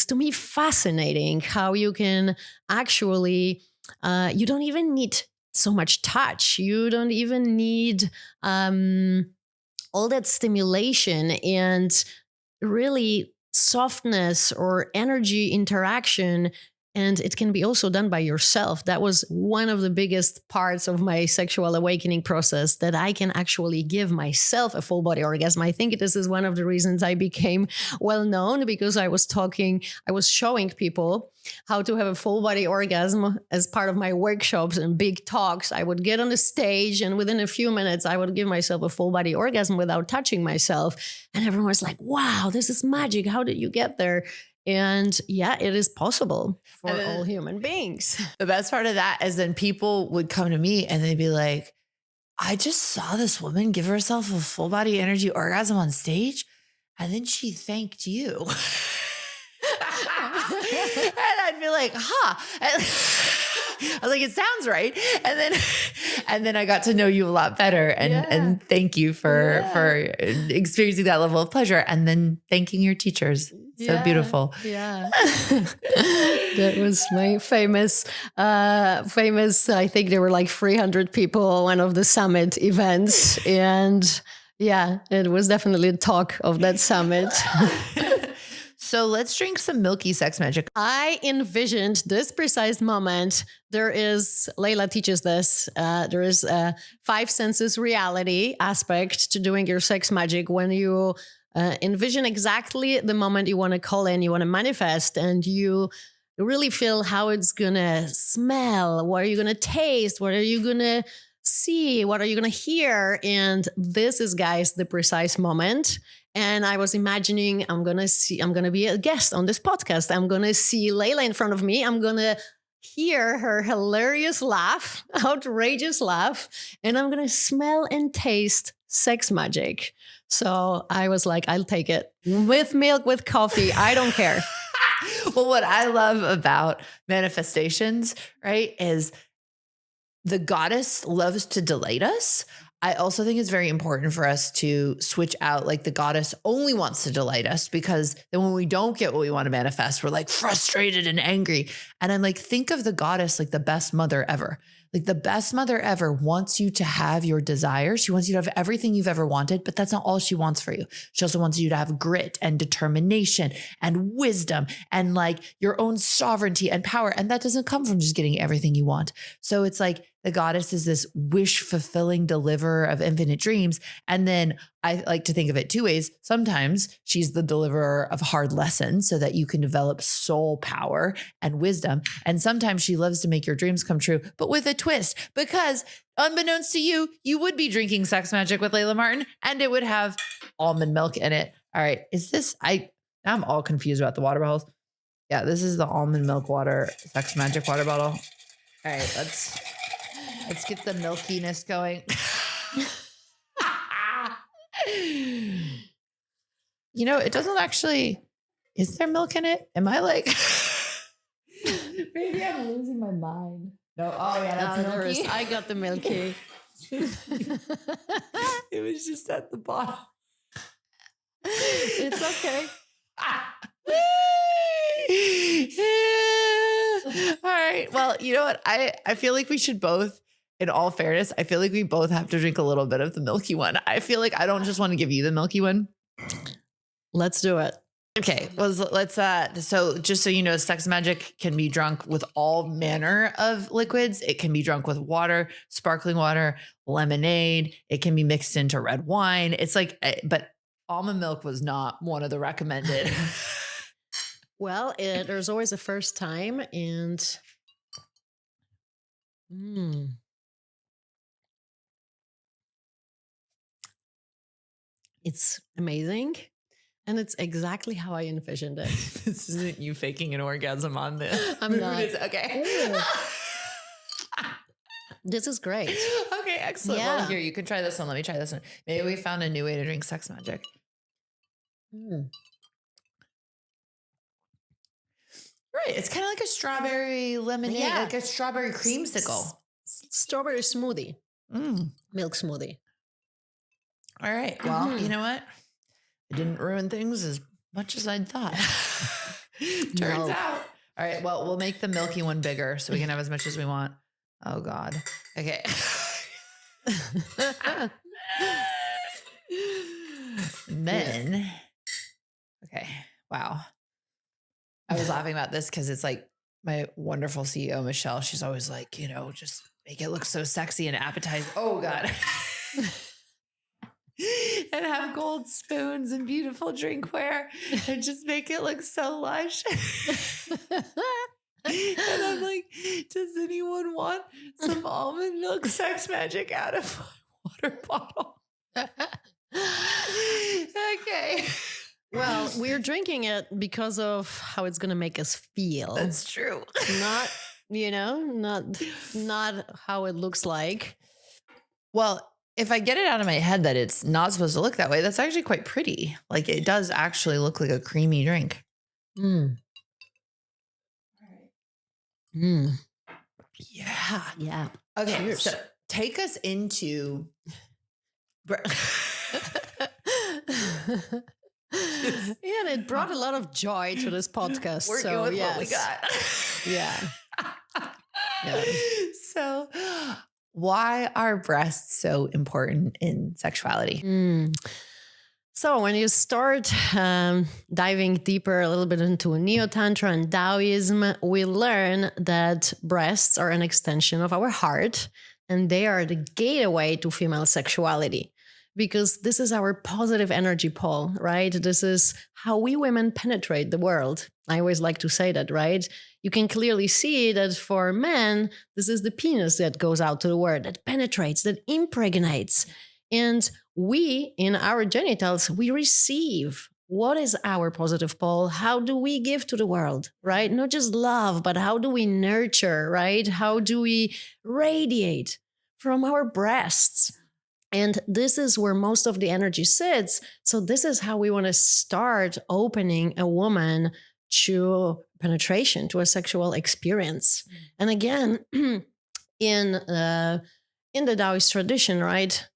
to me fascinating how you can actually, you don't even need so much touch. You don't even need all that stimulation and really softness or energy interaction. And it can be also done by yourself. That was one of the biggest parts of my sexual awakening process, that I can actually give myself a full body orgasm. I think this is one of the reasons I became well known, because I was showing people how to have a full body orgasm as part of my workshops and big talks. I would get on the stage and within a few minutes, I would give myself a full body orgasm without touching myself. And everyone was like, wow, this is magic. How did you get there? And yeah, it is possible for all human beings. The best part of that is then people would come to me and they'd be like, I just saw this woman give herself a full body energy orgasm on stage, and then she thanked you. And I'd be like, I was like, it sounds right. And then I got to know you a lot better, and thank you for experiencing that level of pleasure, and then thanking your teachers. So beautiful. Yeah. That was my famous, I think there were like 300 people at one of the summit events. And yeah, it was definitely the talk of that summit. So let's drink some milky sex magic. I envisioned this precise moment. Layla teaches this. There is a 5 senses reality aspect to doing your sex magic when you envision exactly the moment you want to call in, you want to manifest, and you really feel how it's going to smell. What are you going to taste? What are you going to see? What are you going to hear? And this is, guys, the precise moment. And I was imagining I'm going to be a guest on this podcast. I'm going to see Layla in front of me. I'm going to hear her hilarious laugh, outrageous laugh, and I'm going to smell and taste sex magic. So I was like, I'll take it with milk, with coffee. I don't care. Well, what I love about manifestations, right, is the goddess loves to delight us. I also think it's very important for us to switch out, like the goddess only wants to delight us, because then when we don't get what we want to manifest, we're like frustrated and angry. And I'm like, think of the goddess like the best mother ever. Like the best mother ever wants you to have your desires. She wants you to have everything you've ever wanted, but that's not all she wants for you. She also wants you to have grit and determination and wisdom and like your own sovereignty and power. And that doesn't come from just getting everything you want. So it's like the goddess is this wish fulfilling deliverer of infinite dreams. And then I like to think of it two ways. Sometimes she's the deliverer of hard lessons so that you can develop soul power and wisdom. And sometimes she loves to make your dreams come true, but with a twist, because unbeknownst to you, you would be drinking Sex Magic with Layla Martin and it would have almond milk in it. All right. Now I'm all confused about the water bottles. Yeah, this is the almond milk water, Sex Magic water bottle. All right, let's get the milkiness going. You know, it doesn't actually, is there milk in it? Am I like, maybe I'm losing my mind. No, oh yeah, that's milky. I got the milky. It was just at the bottom. It's okay. All right. Well, you know what? I feel like we should both, in all fairness, I feel like we both have to drink a little bit of the milky one. I feel like I don't just want to give you the milky one. Let's do it. Okay. Well, let's, so just so you know, Sex Magic can be drunk with all manner of liquids. It can be drunk with water, sparkling water, lemonade. It can be mixed into red wine. It's like, but almond milk was not one of the recommended. Well, there's always a first time, and it's amazing. And it's exactly how I envisioned it. This isn't you faking an orgasm on the I'm not. Okay. This is great. Okay, excellent. Yeah. Well, here, you can try this one. Let me try this one. Maybe we found a new way to drink Sex Magic. Right. It's kind of like a strawberry lemonade, like a strawberry creamsicle. Strawberry smoothie. Milk smoothie. All right. Well, you know what? It didn't ruin things as much as I'd thought. Turns out. All right. Well, we'll make the milky one bigger so we can have as much as we want. Oh, God. Okay. Men. Okay. Wow. I was laughing about this because it's like my wonderful CEO, Michelle. She's always like, you know, just make it look so sexy and appetizing. Oh, God. And have gold spoons and beautiful drinkware and just make it look so lush. And I'm like, does anyone want some almond milk Sex Magic out of a water bottle? Okay. Well, we're drinking it because of how it's going to make us feel. That's true. Not, not how it looks like. Well, if I get it out of my head that it's not supposed to look that way, that's actually quite pretty. Like it does actually look like a creamy drink. Yeah. Yeah. Okay. Cheers. So take us into. Yeah, and it brought a lot of joy to this podcast. Working so with yes. what we got. Yeah. So why are breasts so important in sexuality? So when you start diving deeper a little bit into Neo-Tantra and Taoism, we learn that breasts are an extension of our heart and they are the gateway to female sexuality. Because this is our positive energy pole, right? This is how we women penetrate the world. I always like to say that, right? You can clearly see that for men, this is the penis that goes out to the world, that penetrates, that impregnates. And we, in our genitals, we receive. What is our positive pole? How do we give to the world, right? Not just love, but how do we nurture, right? How do we radiate from our breasts? And this is where most of the energy sits. So this is how we want to start opening a woman to penetration, to a sexual experience. And again, in the Taoist tradition, right,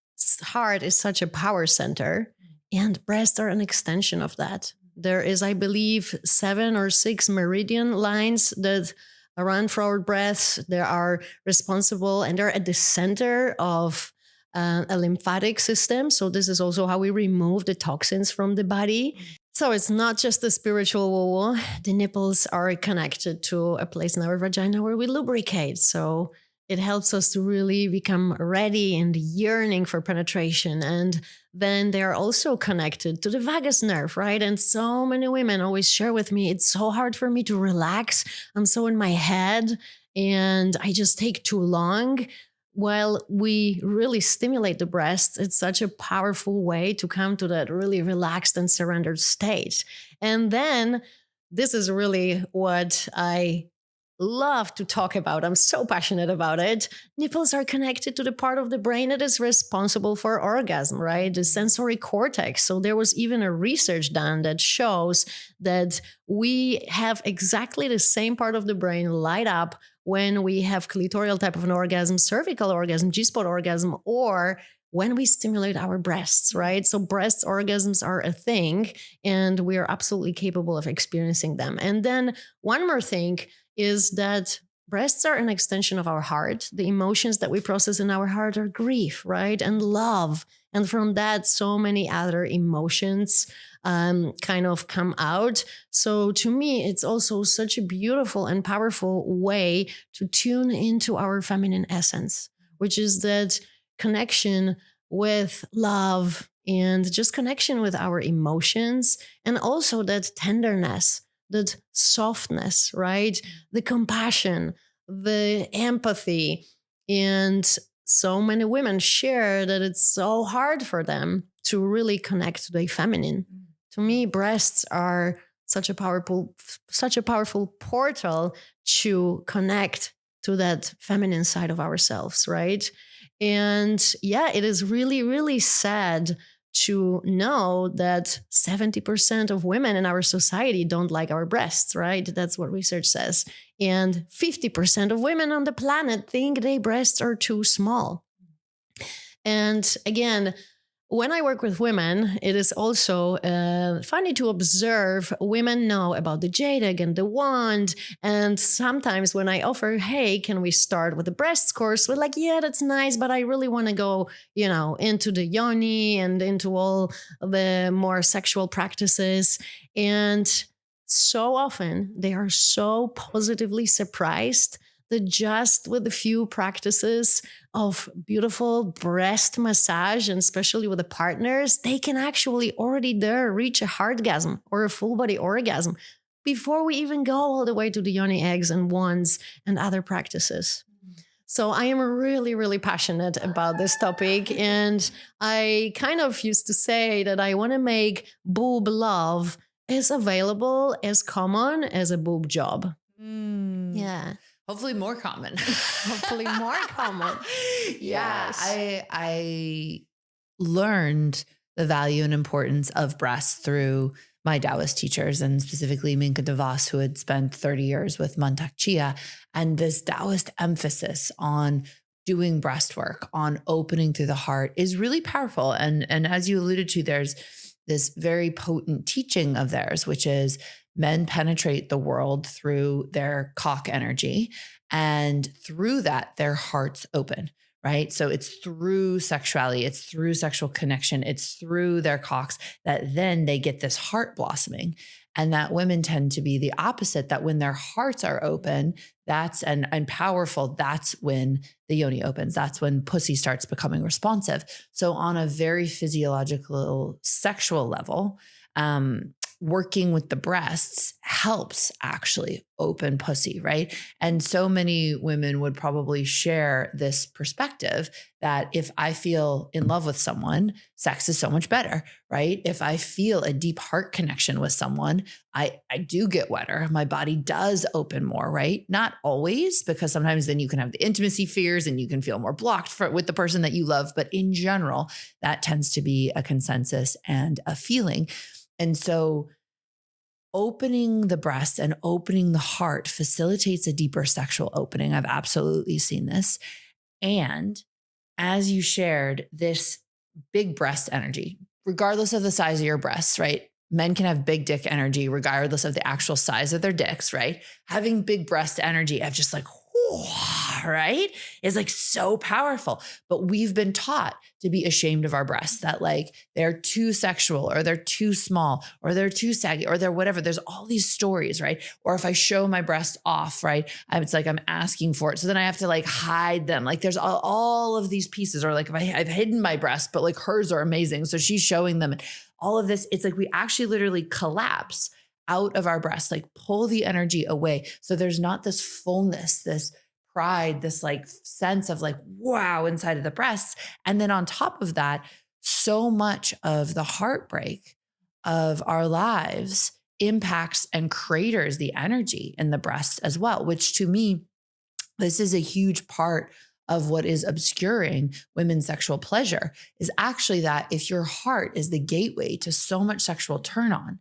heart is such a power center, and breasts are an extension of that. There is, I believe, 7 or 6 meridian lines that run through our breasts. They are responsible, and they're at the center of a lymphatic system. So this is also how we remove the toxins from the body. So it's not just the spiritual woo-woo. The nipples are connected to a place in our vagina where we lubricate. So it helps us to really become ready and yearning for penetration. And then they're also connected to the vagus nerve, right? And so many women always share with me, it's so hard for me to relax. I'm so in my head and I just take too long. While we really stimulate the breasts, it's such a powerful way to come to that really relaxed and surrendered state. And then this is really what I love to talk about. I'm so passionate about it. Nipples are connected to the part of the brain that is responsible for orgasm, right? The sensory cortex. So there was even a research done that shows that we have exactly the same part of the brain light up when we have clitoral type of an orgasm, cervical orgasm, G-spot orgasm, or when we stimulate our breasts, right? So breast orgasms are a thing, and we are absolutely capable of experiencing them. And then one more thing is that breasts are an extension of our heart. The emotions that we process in our heart are grief, right? And love. And from that, so many other emotions kind of come out. So to me, it's also such a beautiful and powerful way to tune into our feminine essence, which is that connection with love and just connection with our emotions, and also that tenderness, that softness, right? The compassion, the empathy. And so many women share that it's so hard for them to really connect to the feminine. To me, breasts are such a powerful portal to connect to that feminine side of ourselves, right? And yeah, it is really, really sad to know that 70% of women in our society don't like our breasts, right? That's what research says. And 50% of women on the planet think their breasts are too small. And again, when I work with women, it is also funny to observe women know about the jade egg and the wand. And sometimes when I offer, hey, can we start with the breasts course? We're like, yeah, that's nice, but I really want to go, into the yoni and into all the more sexual practices. And so often they are so positively surprised that just with a few practices of beautiful breast massage, and especially with the partners, they can actually already there reach a heartgasm or a full body orgasm before we even go all the way to the yoni eggs and wands and other practices. So I am really, really passionate about this topic. And I kind of used to say that I want to make boob love as available, as common as a boob job. Yeah. Hopefully more common. Hopefully more common. Yeah. Yes. I learned the value and importance of breasts through my Taoist teachers, and specifically Minka DeVos, who had spent 30 years with Mantak Chia, and this Taoist emphasis on doing breast work, on opening through the heart is really powerful. And as you alluded to, there's this very potent teaching of theirs, which is men penetrate the world through their cock energy, and through that, their hearts open, right? So it's through sexuality, it's through sexual connection, it's through their cocks that then they get this heart blossoming. And that women tend to be the opposite, that when their hearts are open, that's and powerful, that's when the yoni opens. That's when pussy starts becoming responsive. So on a very physiological, sexual level, working with the breasts helps actually open pussy, right? And so many women would probably share this perspective that if I feel in love with someone, sex is so much better, right? If I feel a deep heart connection with someone, I do get wetter. My body does open more, right? Not always, because sometimes then you can have the intimacy fears and you can feel more blocked with the person that you love. But in general, that tends to be a consensus and a feeling. And so opening the breast and opening the heart facilitates a deeper sexual opening. I've absolutely seen this. And as you shared, this big breast energy, regardless of the size of your breasts, right? Men can have big dick energy regardless of the actual size of their dicks, right? Having big breast energy of just like, right, is like so powerful. But we've been taught to be ashamed of our breasts, that like they're too sexual or they're too small or they're too saggy or they're whatever. There's all these stories, right? Or if I show my breast off, right, it's like I'm asking for it. So then I have to like hide them. Like there's all of these pieces, or like if I've hidden my breasts, but like hers are amazing, so she's showing them. And all of this, it's like we actually literally collapse out of our breasts, like pull the energy away. So there's not this fullness, this pride, this like sense of like, wow, inside of the breasts. And then on top of that, so much of the heartbreak of our lives impacts and craters the energy in the breast as well, which to me, this is a huge part of what is obscuring women's sexual pleasure, is actually that if your heart is the gateway to so much sexual turn on,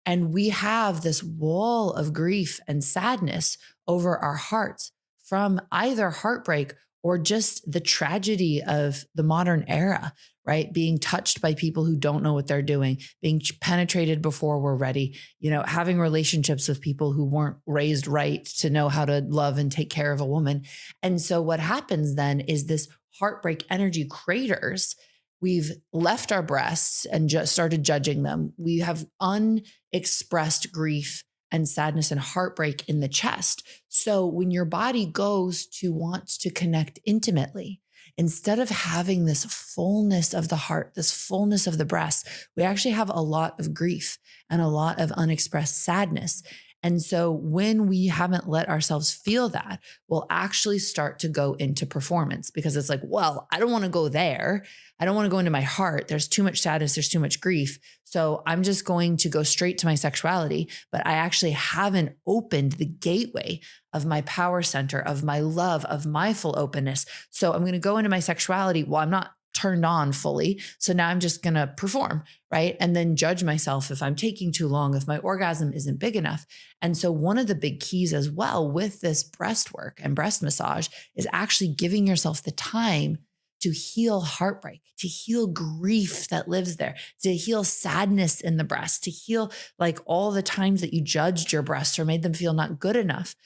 and we have this wall of grief and sadness over our hearts from either heartbreak or just the tragedy of the modern era, right? Being touched by people who don't know what they're doing, being penetrated before we're ready, having relationships with people who weren't raised right to know how to love and take care of a woman. And so what happens then is this heartbreak energy craters. We've left our breasts and just started judging them. We have unexpressed grief and sadness and heartbreak in the chest. So when your body goes to want to connect intimately, instead of having this fullness of the heart, this fullness of the breast, we actually have a lot of grief and a lot of unexpressed sadness. And so when we haven't let ourselves feel that, we'll actually start to go into performance, because it's like, well, I don't want to go there. I don't want to go into my heart. There's too much sadness. There's too much grief. So I'm just going to go straight to my sexuality, but I actually haven't opened the gateway of my power center, of my love, of my full openness. So I'm going to go into my sexuality. Well, I'm not turned on fully. So now I'm just going to perform, right? And then judge myself if I'm taking too long, if my orgasm isn't big enough. And so one of the big keys as well with this breast work and breast massage is actually giving yourself the time to heal heartbreak, to heal grief that lives there, to heal sadness in the breast, to heal like all the times that you judged your breasts or made them feel not good enough,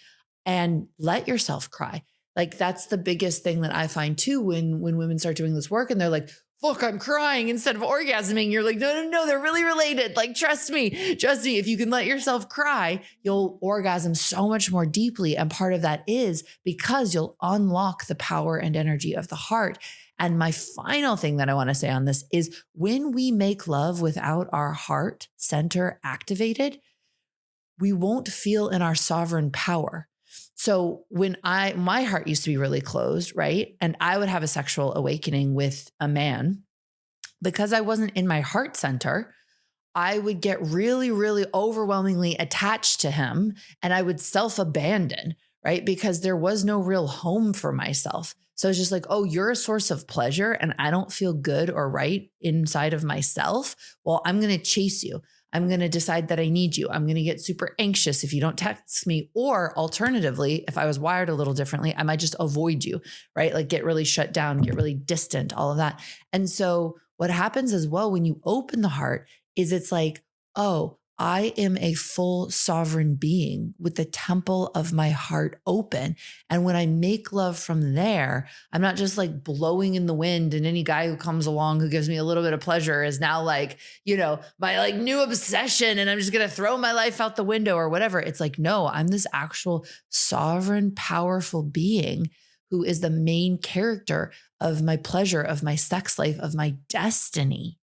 and let yourself cry. Like that's the biggest thing that I find too, when women start doing this work and they're like, fuck, I'm crying instead of orgasming. You're like, no, they're really related. Like, trust me. If you can let yourself cry, you'll orgasm so much more deeply. And part of that is because you'll unlock the power and energy of the heart. And my final thing that I want to say on this is when we make love without our heart center activated, we won't feel in our sovereign power. So when my heart used to be really closed, right? And I would have a sexual awakening with a man, because I wasn't in my heart center, I would get really, really overwhelmingly attached to him, and I would self-abandon, right? Because there was no real home for myself. So it's just like, oh, you're a source of pleasure and I don't feel good or right inside of myself. Well, I'm going to chase you. I'm going to decide that I need you. I'm going to get super anxious if you don't text me. Or alternatively, if I was wired a little differently, I might just avoid you, right? Like get really shut down, get really distant, all of that. And so what happens as well when you open the heart is it's like, oh, I am a full sovereign being with the temple of my heart open. And when I make love from there, I'm not just like blowing in the wind, and any guy who comes along who gives me a little bit of pleasure is now like, my like new obsession, and I'm just going to throw my life out the window or whatever. It's like, no, I'm this actual sovereign, powerful being who is the main character of my pleasure, of my sex life, of my destiny.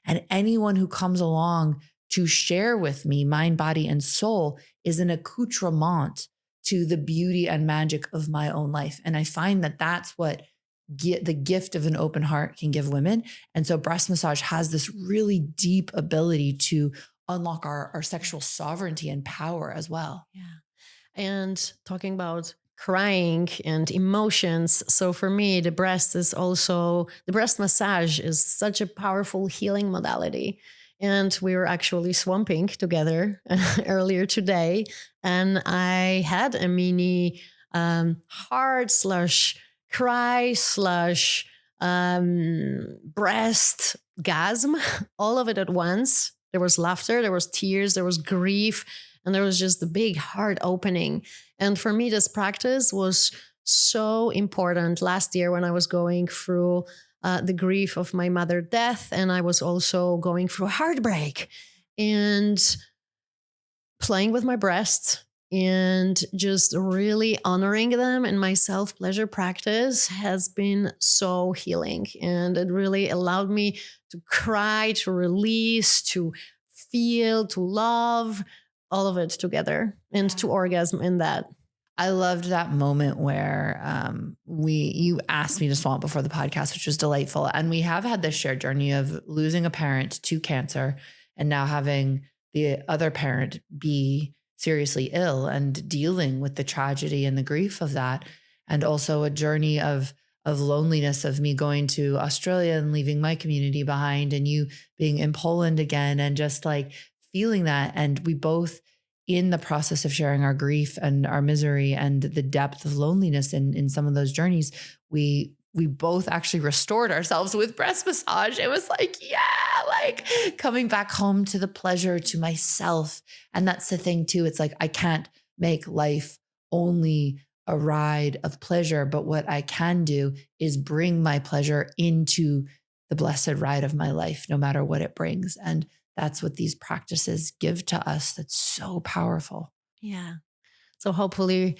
And anyone who comes along to share with me mind, body, and soul is an accoutrement to the beauty and magic of my own life. And I find that that's what the gift of an open heart can give women. And so breast massage has this really deep ability to unlock our sexual sovereignty and power as well. Yeah. And talking about crying and emotions. So for me, the breast massage is such a powerful healing modality. And we were actually swamping together earlier today. And I had a mini heart / cry / breastgasm, all of it at once. There was laughter, there was tears, there was grief, and there was just the big heart opening. And for me, this practice was so important last year when I was going through the grief of my mother's death, and I was also going through heartbreak, and playing with my breasts and just really honoring them in my self-pleasure practice has been so healing. And it really allowed me to cry, to release, to feel, to love, all of it together, and to orgasm in that. I loved that moment where you asked me to swamp before the podcast, which was delightful. And we have had this shared journey of losing a parent to cancer and now having the other parent be seriously ill and dealing with the tragedy and the grief of that. And also a journey of loneliness, of me going to Australia and leaving my community behind, and you being in Poland again, and just like feeling that. And we both, in the process of sharing our grief and our misery and the depth of loneliness in some of those journeys, we both actually restored ourselves with breast massage. It was like, coming back home to the pleasure, to myself. And that's the thing too. It's like, I can't make life only a ride of pleasure, but what I can do is bring my pleasure into the blessed ride of my life, no matter what it brings. And that's what these practices give to us. That's so powerful. Yeah. So hopefully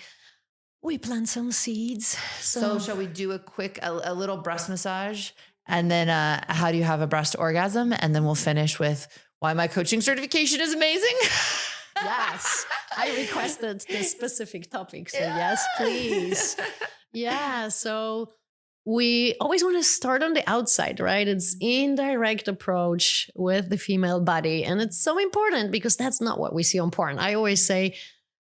we plant some seeds. So shall we do a little breast massage? And then how do you have a breast orgasm? And then we'll finish with why my coaching certification is amazing. Yes. I requested this specific topic. So yes, please. Yeah. So we always want to start on the outside, right? It's indirect approach with the female body. And it's so important because that's not what we see on porn. I always say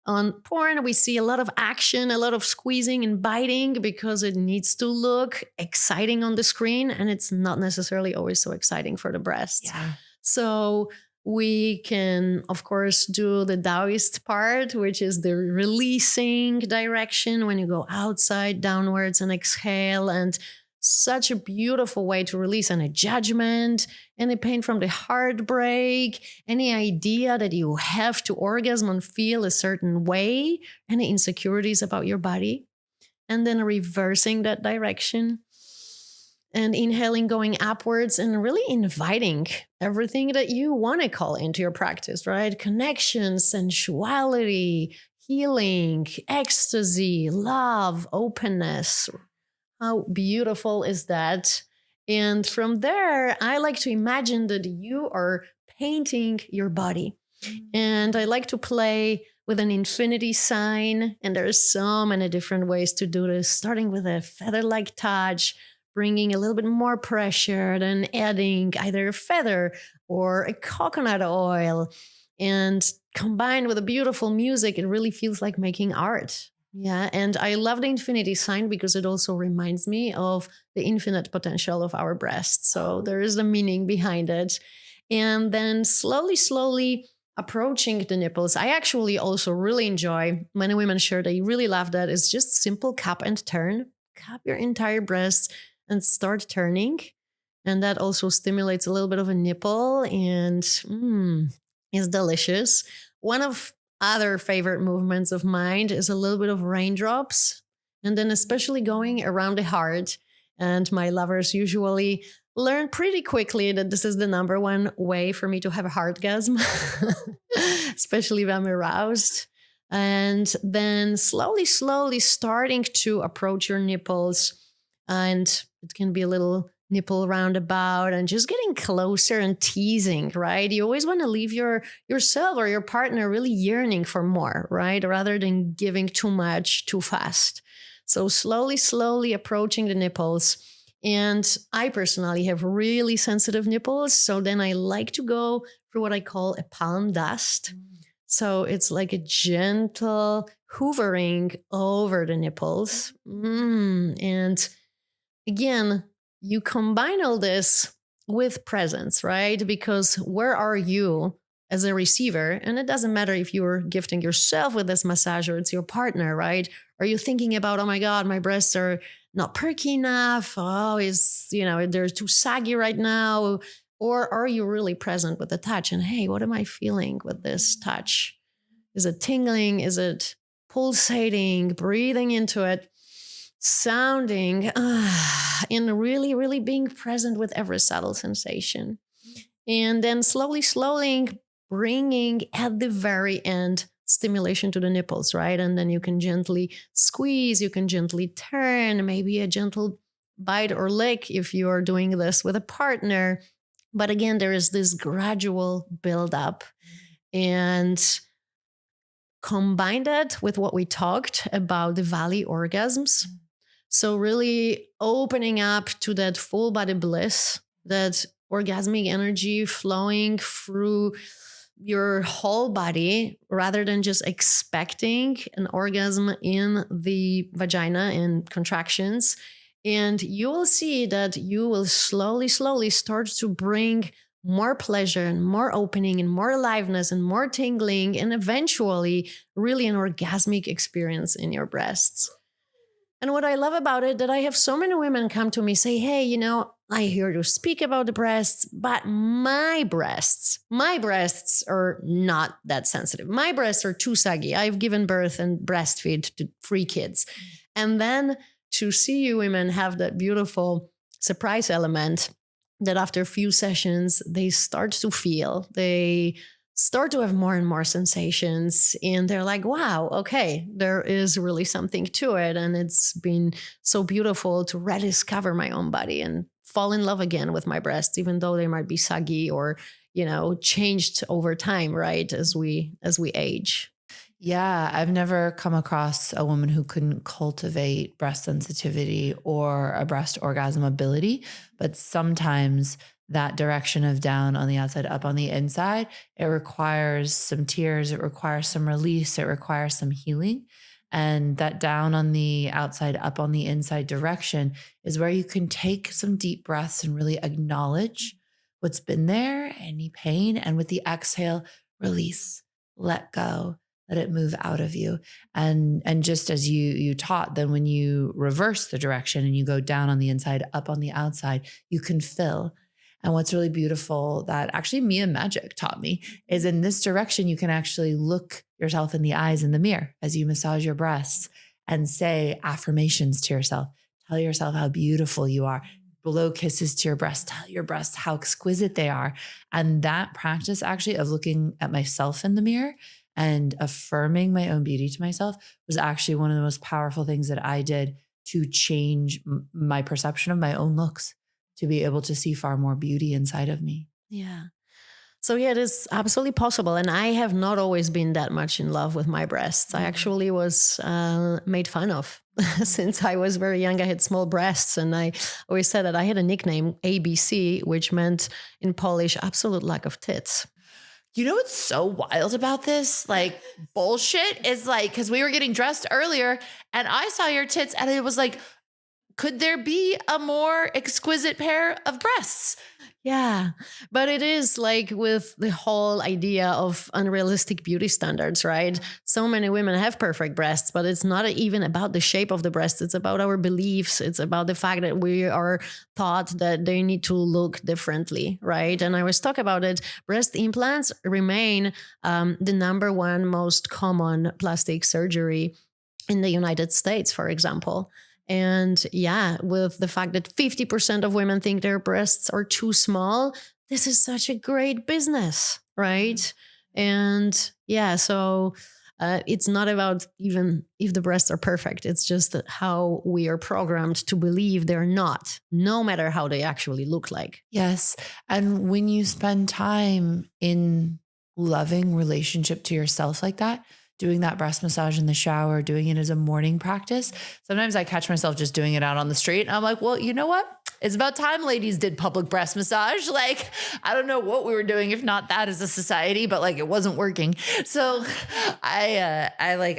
on porn, we see a lot of action, a lot of squeezing and biting because it needs to look exciting on the screen. And it's not necessarily always so exciting for the breasts. Yeah. So we can, of course, do the Taoist part, which is the releasing direction when you go outside, downwards, and exhale. And such a beautiful way to release any judgment, any pain from the heartbreak, any idea that you have to orgasm and feel a certain way, any insecurities about your body. And then reversing that direction. And inhaling, going upwards, and really inviting everything that you want to call into your practice, right? Connection, sensuality, healing, ecstasy, love, openness. How beautiful is that? And from there, I like to imagine that you are painting your body. And I like to play with an infinity sign. And there's so many different ways to do this, starting with a feather-like touch, bringing a little bit more pressure, then adding either a feather or a coconut oil. And combined with a beautiful music, it really feels like making art. Yeah. And I love the infinity sign because it also reminds me of the infinite potential of our breasts. So there is a meaning behind it. And then slowly approaching the nipples. I actually also really enjoy, many women share they really love that. It's just simple cup and turn. Cup your entire breast and start turning. And that also stimulates a little bit of a nipple and is delicious. One of other favorite movements of mine is a little bit of raindrops. And then especially going around the heart. And my lovers usually learn pretty quickly that this is the number one way for me to have a heartgasm, especially if I'm aroused. And then slowly starting to approach your nipples. And it can be a little nipple roundabout and just getting closer and teasing, right? You always want to leave yourself or your partner really yearning for more, right? Rather than giving too much too fast. So slowly approaching the nipples. And I personally have really sensitive nipples. So then I like to go for what I call a palm dust. So it's like a gentle hoovering over the nipples. And again, you combine all this with presence, right? Because where are you as a receiver? And it doesn't matter if you're gifting yourself with this massage or it's your partner, right? Are you thinking about, oh my God, my breasts are not perky enough? Oh, they're too saggy right now. Or are you really present with the touch? And hey, what am I feeling with this touch? Is it tingling? Is it pulsating? Breathing into it, sounding, and really, really being present with every subtle sensation. And then slowly bringing at the very end stimulation to the nipples, right? And then you can gently squeeze, you can gently turn, maybe a gentle bite or lick if you are doing this with a partner. But again, there is this gradual buildup. And combine that with what we talked about the valley orgasms. So really opening up to that full body bliss, that orgasmic energy flowing through your whole body rather than just expecting an orgasm in the vagina and contractions. And you will see that you will slowly start to bring more pleasure and more opening and more aliveness and more tingling and eventually really an orgasmic experience in your breasts. And what I love about it, that I have so many women come to me say, hey, I hear you speak about the breasts, but my breasts are not that sensitive. My breasts are too saggy. I've given birth and breastfeed to 3 kids. And then to see you women have that beautiful surprise element that after a few sessions, they start to feel, they start to have more and more sensations, and they're like, wow, okay, there is really something to it. And it's been so beautiful to rediscover my own body and fall in love again with my breasts, even though they might be saggy or, changed over time, right? As we age. Yeah, I've never come across a woman who couldn't cultivate breast sensitivity or a breast orgasm ability, but sometimes that direction of down on the outside, up on the inside, it requires some tears, it requires some release, it requires some healing. And that down on the outside, up on the inside direction is where you can take some deep breaths and really acknowledge what's been there, any pain, and with the exhale, release, let go. Let it move out of you. And just as you taught, then when you reverse the direction and you go down on the inside, up on the outside, you can fill. And what's really beautiful that actually Mia Magic taught me is in this direction, you can actually look yourself in the eyes in the mirror as you massage your breasts and say affirmations to yourself. Tell yourself how beautiful you are. Blow kisses to your breasts. Tell your breasts how exquisite they are. And that practice actually of looking at myself in the mirror and affirming my own beauty to myself was actually one of the most powerful things that I did to change my perception of my own looks, to be able to see far more beauty inside of me. Yeah. So yeah, it is absolutely possible. And I have not always been that much in love with my breasts. I actually was made fun of since I was very young. I had small breasts, and I always said that I had a nickname, ABC, which meant in Polish, absolute lack of tits. You know what's so wild about this? Like bullshit is like, because we were getting dressed earlier and I saw your tits and it was like, could there be a more exquisite pair of breasts? Yeah, but it is like with the whole idea of unrealistic beauty standards, right? So many women have perfect breasts, but it's not even about the shape of the breast. It's about our beliefs. It's about the fact that we are taught that they need to look differently, right? And I was talking about it. Breast implants remain the number one most common plastic surgery in the United States, for example. And yeah, with the fact that 50% of women think their breasts are too small, this is such a great business, right? And yeah, so it's not about even if the breasts are perfect. It's just how we are programmed to believe they're not, no matter how they actually look like. Yes. And when you spend time in loving relationship to yourself like that, doing that breast massage in the shower, doing it as a morning practice. Sometimes I catch myself just doing it out on the street. And I'm like, well, you know what? It's about time ladies did public breast massage. Like, I don't know what we were doing, if not that as a society, but like it wasn't working. So I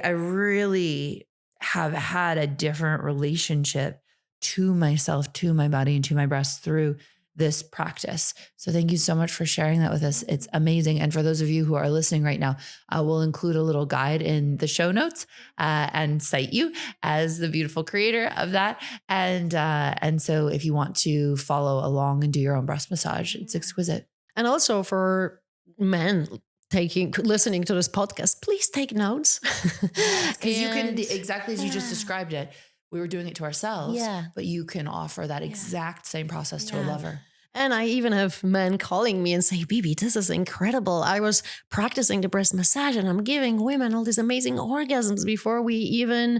really have had a different relationship to myself, to my body, and to my breasts through this practice. So thank you so much for sharing that with us. It's amazing. And for those of you who are listening right now, we'll include a little guide in the show notes and cite you as the beautiful creator of that. And so if you want to follow along and do your own breast massage, it's exquisite. And also for men listening to this podcast, please take notes. Because you can, exactly as you just described it, we were doing it to ourselves, but you can offer that exact same process to a lover. And I even have men calling me and say, Bibi, this is incredible. I was practicing the breast massage and I'm giving women all these amazing orgasms before we even,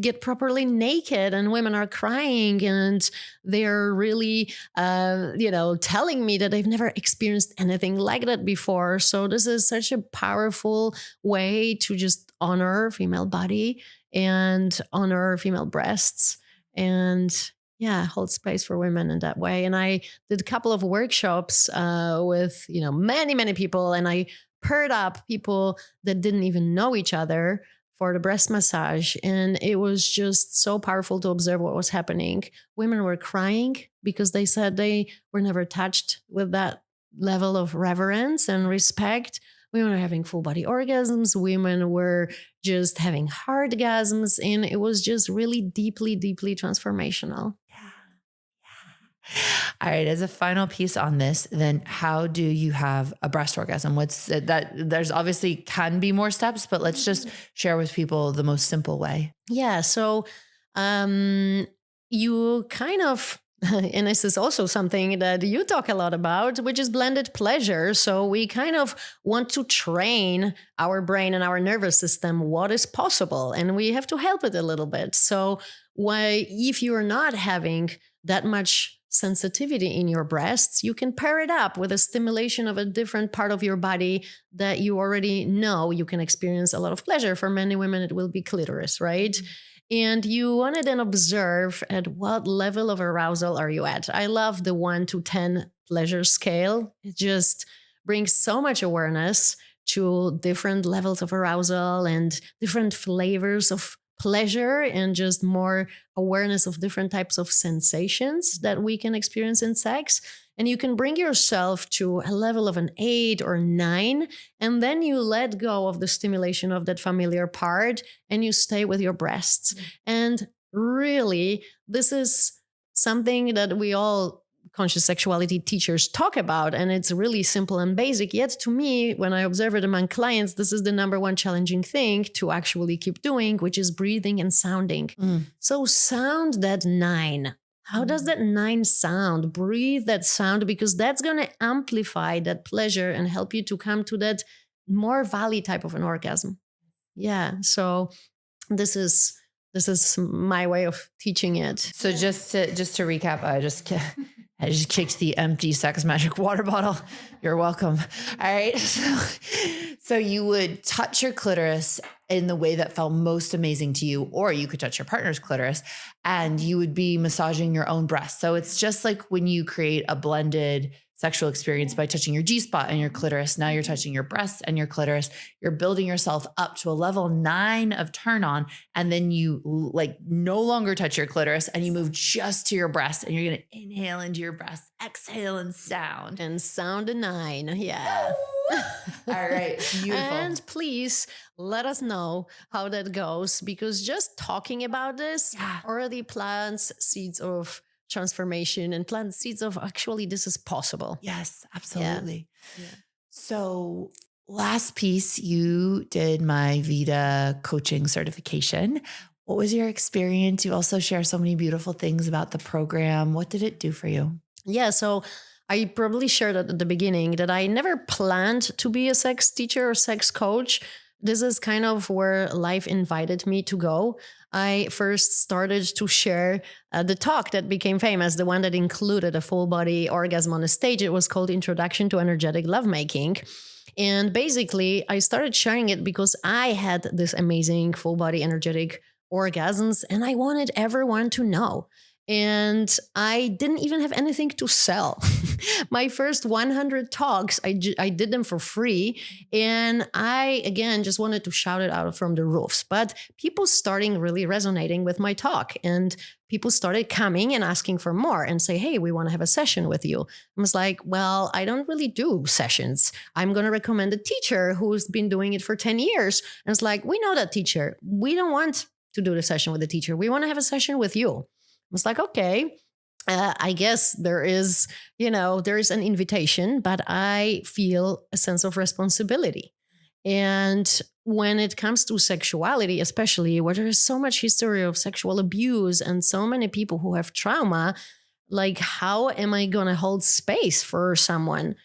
get properly naked, and women are crying and they're really, telling me that they've never experienced anything like that before. So this is such a powerful way to just honor female body and honor female breasts and hold space for women in that way. And I did a couple of workshops with, many, many people, and I paired up people that didn't even know each other for the breast massage. And it was just so powerful to observe what was happening. Women were crying because they said they were never touched with that level of reverence and respect. Women were having full body orgasms. Women were just having heartgasms. And it was just really deeply, deeply transformational. All right. As a final piece on this, then how do you have a breast orgasm? What's that? There's obviously can be more steps, but let's just share with people the most simple way. Yeah. So you kind of, and this is also something that you talk a lot about, which is blended pleasure. So we kind of want to train our brain and our nervous system what is possible, and we have to help it a little bit. So if you're not having that much sensitivity in your breasts, you can pair it up with a stimulation of a different part of your body that you already know you can experience a lot of pleasure. For many women, it will be clitoris, right? Mm-hmm. And you want to then observe at what level of arousal are you at. I love the 1 to 10 pleasure scale. It just brings so much awareness to different levels of arousal and different flavors of pleasure, and just more awareness of different types of sensations that we can experience in sex. And you can bring yourself to a level of an 8 or 9, and then you let go of the stimulation of that familiar part and you stay with your breasts. And really, this is something that we all conscious sexuality teachers talk about, and it's really simple and basic. Yet to me, when I observe it among clients, this is the number one challenging thing to actually keep doing, which is breathing and sounding. So sound that 9. How does that 9 sound? Breathe that sound, because that's going to amplify that pleasure and help you to come to that more valley type of an orgasm. Yeah. So this is my way of teaching it. So just to recap, I just kicked the empty sex magic water bottle. You're welcome. All right. So you would touch your clitoris in the way that felt most amazing to you, or you could touch your partner's clitoris and you would be massaging your own breast. So it's just like when you create a blended sexual experience by touching your G-spot and your clitoris. Now you're touching your breasts and your clitoris. You're building yourself up to a level 9 of turn on. And then you no longer touch your clitoris and you move just to your breast, and you're going to inhale into your breast, exhale and sound. And sound a 9. Yeah. All right. Beautiful. And please let us know how that goes, because just talking about this already plants seeds of transformation and plant seeds of actually this is possible. Yes, absolutely. Yeah. So last piece, you did my VITA coaching certification. What was your experience? You also share so many beautiful things about the program. What did it do for you? Yeah, so I probably shared at the beginning that I never planned to be a sex teacher or sex coach. This is kind of where life invited me to go. I first started to share the talk that became famous, the one that included a full body orgasm on a stage. It was called Introduction to Energetic Lovemaking. And basically, I started sharing it because I had this amazing full body energetic orgasms and I wanted everyone to know. And I didn't even have anything to sell. My first 100 talks, I did them for free. And I, again, just wanted to shout it out from the roofs. But people starting really resonating with my talk. And people started coming and asking for more and say, hey, we want to have a session with you. I was like, well, I don't really do sessions. I'm going to recommend a teacher who's been doing it for 10 years. And it's like, we know that teacher. We don't want to do the session with the teacher. We want to have a session with you. I was like, okay, I guess there is an invitation, but I feel a sense of responsibility. And when it comes to sexuality, especially where there is so much history of sexual abuse and so many people who have trauma, like, how am I going to hold space for someone?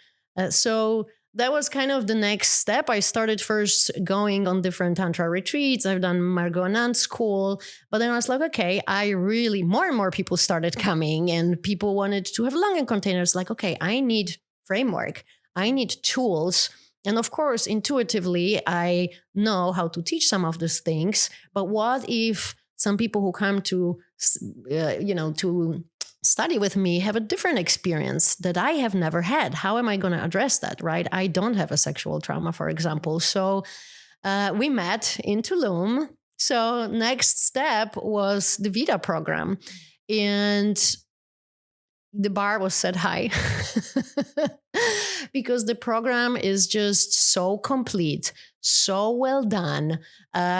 So that was kind of the next step. I started first going on different Tantra retreats. I've done Margot Anand's school, but then I was like, okay, more and more people started coming and people wanted to have longing containers. Like, okay, I need framework. I need tools. And of course, intuitively, I know how to teach some of these things. But what if some people who come to, to study with me have a different experience that I have never had? How am I going to address that, right? I don't have a sexual trauma, for example. So we met in Tulum. So next step was the VITA program. And the bar was set high because the program is just so complete, so well done,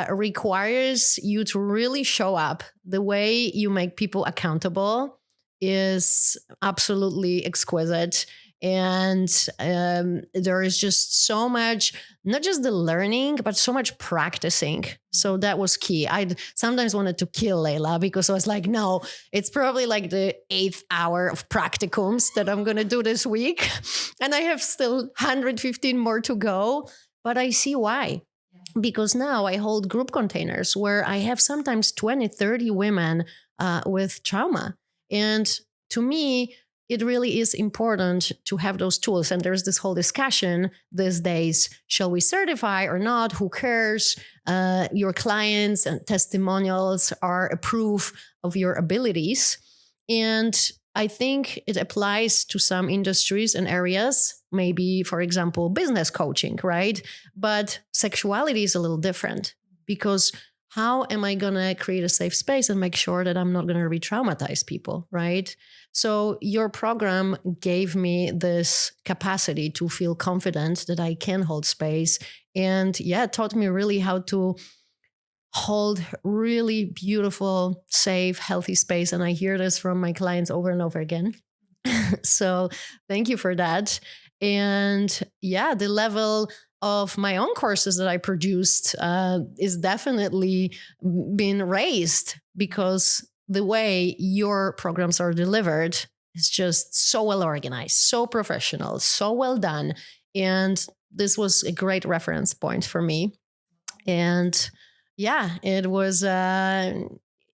requires you to really show up. The way you make people accountable is absolutely exquisite. And there is just so much, not just the learning, but so much practicing. So that was key. I sometimes wanted to kill Layla because I was like, no, it's probably like the 8th hour of practicums that I'm going to do this week. And I have still 115 more to go. But I see why. Because now I hold group containers where I have sometimes 20, 30 women with trauma. And to me, it really is important to have those tools. And there's this whole discussion these days, shall we certify or not? Who cares? Your clients and testimonials are a proof of your abilities. And I think it applies to some industries and areas, maybe, for example, business coaching, right? But sexuality is a little different because how am I going to create a safe space and make sure that I'm not going to re-traumatize people, right? So your program gave me this capacity to feel confident that I can hold space. And taught me really how to hold really beautiful, safe, healthy space. And I hear this from my clients over and over again. So thank you for that. And the level of my own courses that I produced is definitely been raised because the way your programs are delivered is just so well organized, so professional, so well done. And this was a great reference point for me. And it was...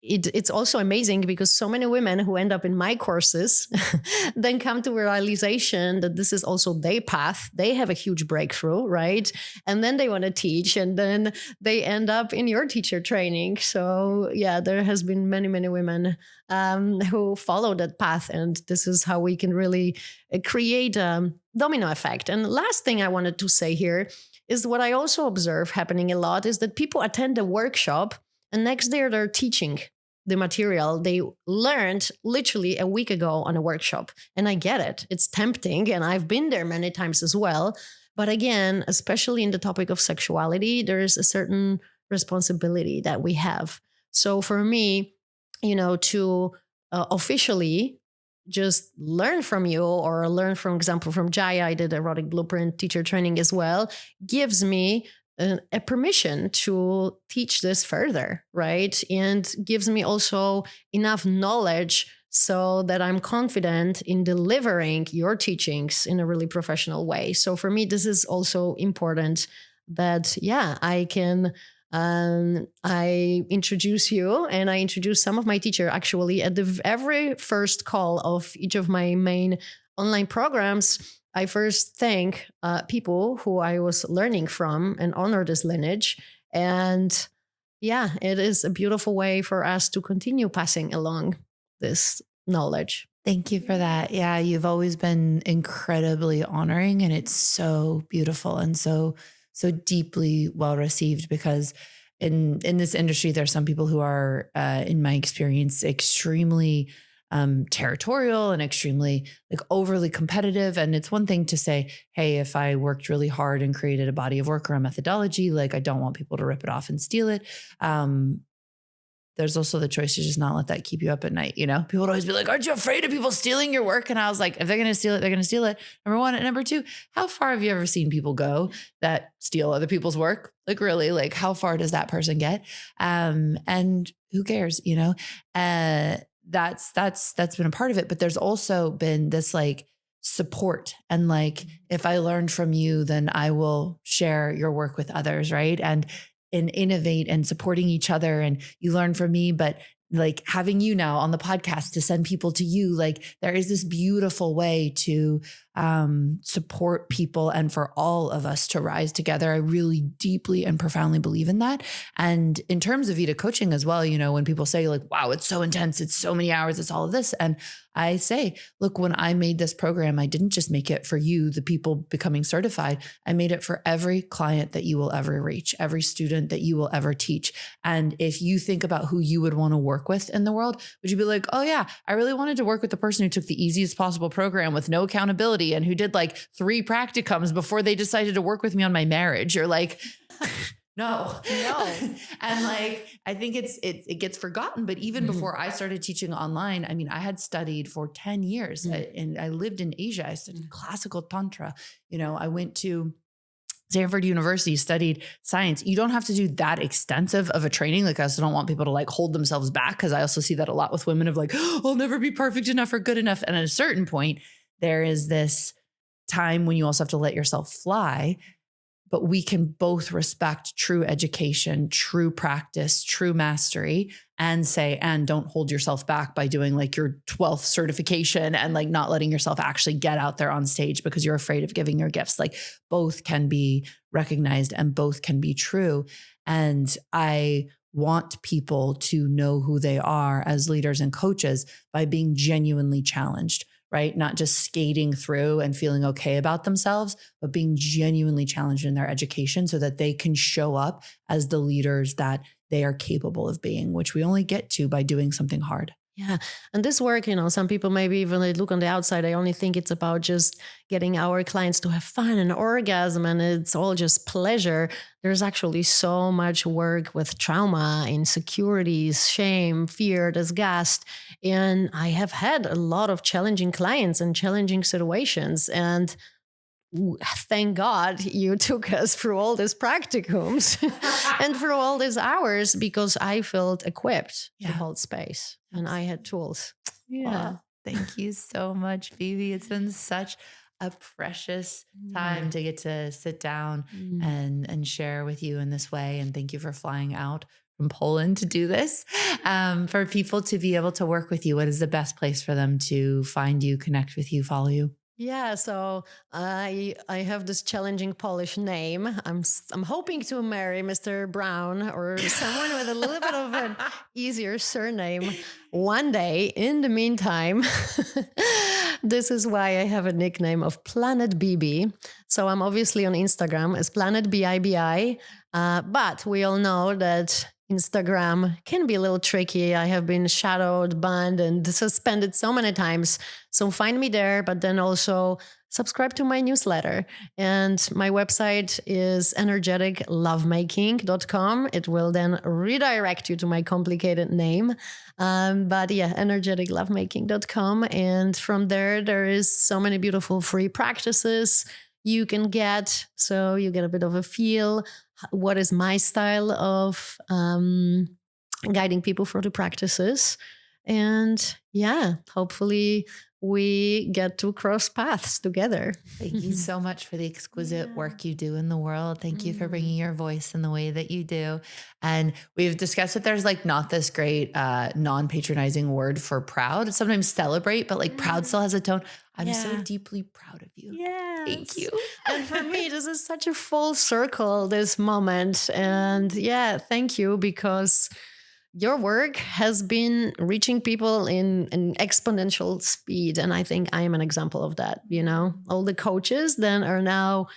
It's also amazing because so many women who end up in my courses then come to a realization that this is also their path. They have a huge breakthrough, right? And then they want to teach, and then they end up in your teacher training. So there has been many, many women who follow that path. And this is how we can really create a domino effect. And the last thing I wanted to say here is what I also observe happening a lot is that people attend a workshop and next day they're teaching the material they learned literally a week ago on a workshop. And I get it. It's tempting. And I've been there many times as well. But again, especially in the topic of sexuality, there is a certain responsibility that we have. So for me, to officially just learn from you or learn, for example, from Jaya, I did Erotic Blueprint teacher training as well, gives me a permission to teach this further, right? And gives me also enough knowledge so that I'm confident in delivering your teachings in a really professional way. So for me, this is also important that, I can, I introduce you and I introduce some of my teacher actually at the every first call of each of my main online programs. I first thank people who I was learning from and honor this lineage. And it is a beautiful way for us to continue passing along this knowledge. Thank you for that. Yeah, you've always been incredibly honoring, and it's so beautiful and so deeply well received, because in this industry, there are some people who are, in my experience, extremely territorial and extremely like overly competitive. And it's one thing to say, hey, if I worked really hard and created a body of work or a methodology, like I don't want people to rip it off and steal it. There's also the choice to just not let that keep you up at night. You know, people would always be like, aren't you afraid of people stealing your work? And I was like, if they're going to steal it, they're going to steal it. Number one. And number two, how far have you ever seen people go that steal other people's work? Like really, like how far does that person get? And who cares, you know? That's been a part of it. But there's also been this like support, and like, if I learned from you, then I will share your work with others. Right. And innovate and supporting each other, and you learn from me, but like having you now on the podcast to send people to you, like there is this beautiful way to support people and for all of us to rise together. I really deeply and profoundly believe in that. And in terms of VITA coaching as well, you know, when people say like, wow, it's so intense, it's so many hours, it's all of this. And I say, look, when I made this program, I didn't just make it for you, the people becoming certified. I made it for every client that you will ever reach, every student that you will ever teach. And if you think about who you would want to work with in the world, would you be like, oh yeah, I really wanted to work with the person who took the easiest possible program with no accountability and who did like 3 practicums before they decided to work with me on my marriage? You're like, no. And like, I think it gets forgotten. But even before I started teaching online, I mean, I had studied for 10 years and I lived in Asia. I studied classical tantra. You know, I went to Stanford University, studied science. You don't have to do that extensive of a training. Like I also don't want people to like hold themselves back, because I also see that a lot with women of like, oh, I'll never be perfect enough or good enough. And at a certain point, there is this time when you also have to let yourself fly. But we can both respect true education, true practice, true mastery, and say, and don't hold yourself back by doing like your 12th certification and like not letting yourself actually get out there on stage because you're afraid of giving your gifts. Like both can be recognized and both can be true. And I want people to know who they are as leaders and coaches by being genuinely challenged. Right? Not just skating through and feeling okay about themselves, but being genuinely challenged in their education so that they can show up as the leaders that they are capable of being, which we only get to by doing something hard. Yeah. And this work, you know, some people maybe even they look on the outside, they only think it's about just getting our clients to have fun and orgasm and it's all just pleasure. There's actually so much work with trauma, insecurities, shame, fear, disgust. And I have had a lot of challenging clients and challenging situations. And thank God you took us through all these practicums and through all these hours, because I felt equipped to hold space and I had tools. Yeah. Well, thank you so much, Bibi. It's been such a precious time to get to sit down and share with you in this way. And thank you for flying out from Poland to do this. For people to be able to work with you, what is the best place for them to find you, connect with you, follow you? Yeah, so I have this challenging Polish name. I'm hoping to marry Mr. Brown or someone with a little bit of an easier surname one day. In the meantime, this is why I have a nickname of Planet Bibi. So I'm obviously on Instagram as Planet Bibi, but we all know that Instagram can be a little tricky. I have been shadowed, banned, and suspended so many times. So find me there, but then also subscribe to my newsletter. And my website is energeticlovemaking.com. It will then redirect you to my complicated name. But yeah, energeticlovemaking.com. And from there is so many beautiful free practices you can get. So you get a bit of a feel. What is my style of guiding people through the practices? And yeah, hopefully we get to cross paths together. Thank you so much for the exquisite work you do in the world. Thank you for bringing your voice in the way that you do. And we've discussed that there's like not this great non-patronizing word for proud. Sometimes celebrate, but like proud still has a tone. I'm so deeply proud of you. Yes. Thank you. And for me, this is such a full circle, this moment. And yeah, thank you, because your work has been reaching people in an exponential speed. And I think I am an example of that. All the coaches then are now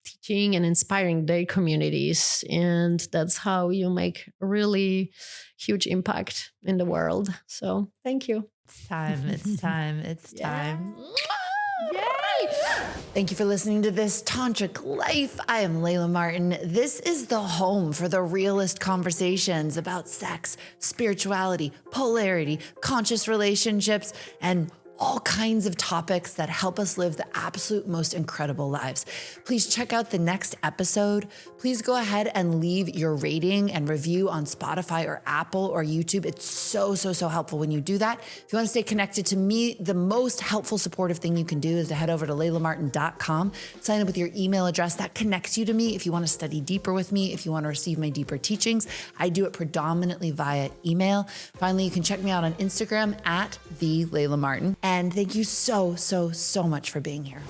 teaching and inspiring their communities. And that's how you make a really huge impact in the world. So thank you. It's time. It's time. It's time. Yay! Thank you for listening to This Tantric Life. I am Layla Martin. This is the home for the realest conversations about sex, spirituality, polarity, conscious relationships, and all kinds of topics that help us live the absolute most incredible lives. Please check out the next episode. Please go ahead and leave your rating and review on Spotify or Apple or YouTube. It's so helpful when you do that. If you want to stay connected to me, the most helpful supportive thing you can do is to head over to laylamartin.com, sign up with your email address. That connects you to me if you want to study deeper with me, if you want to receive my deeper teachings. I do it predominantly via email. Finally, you can check me out on Instagram at @the Layla Martin. And thank you so much for being here.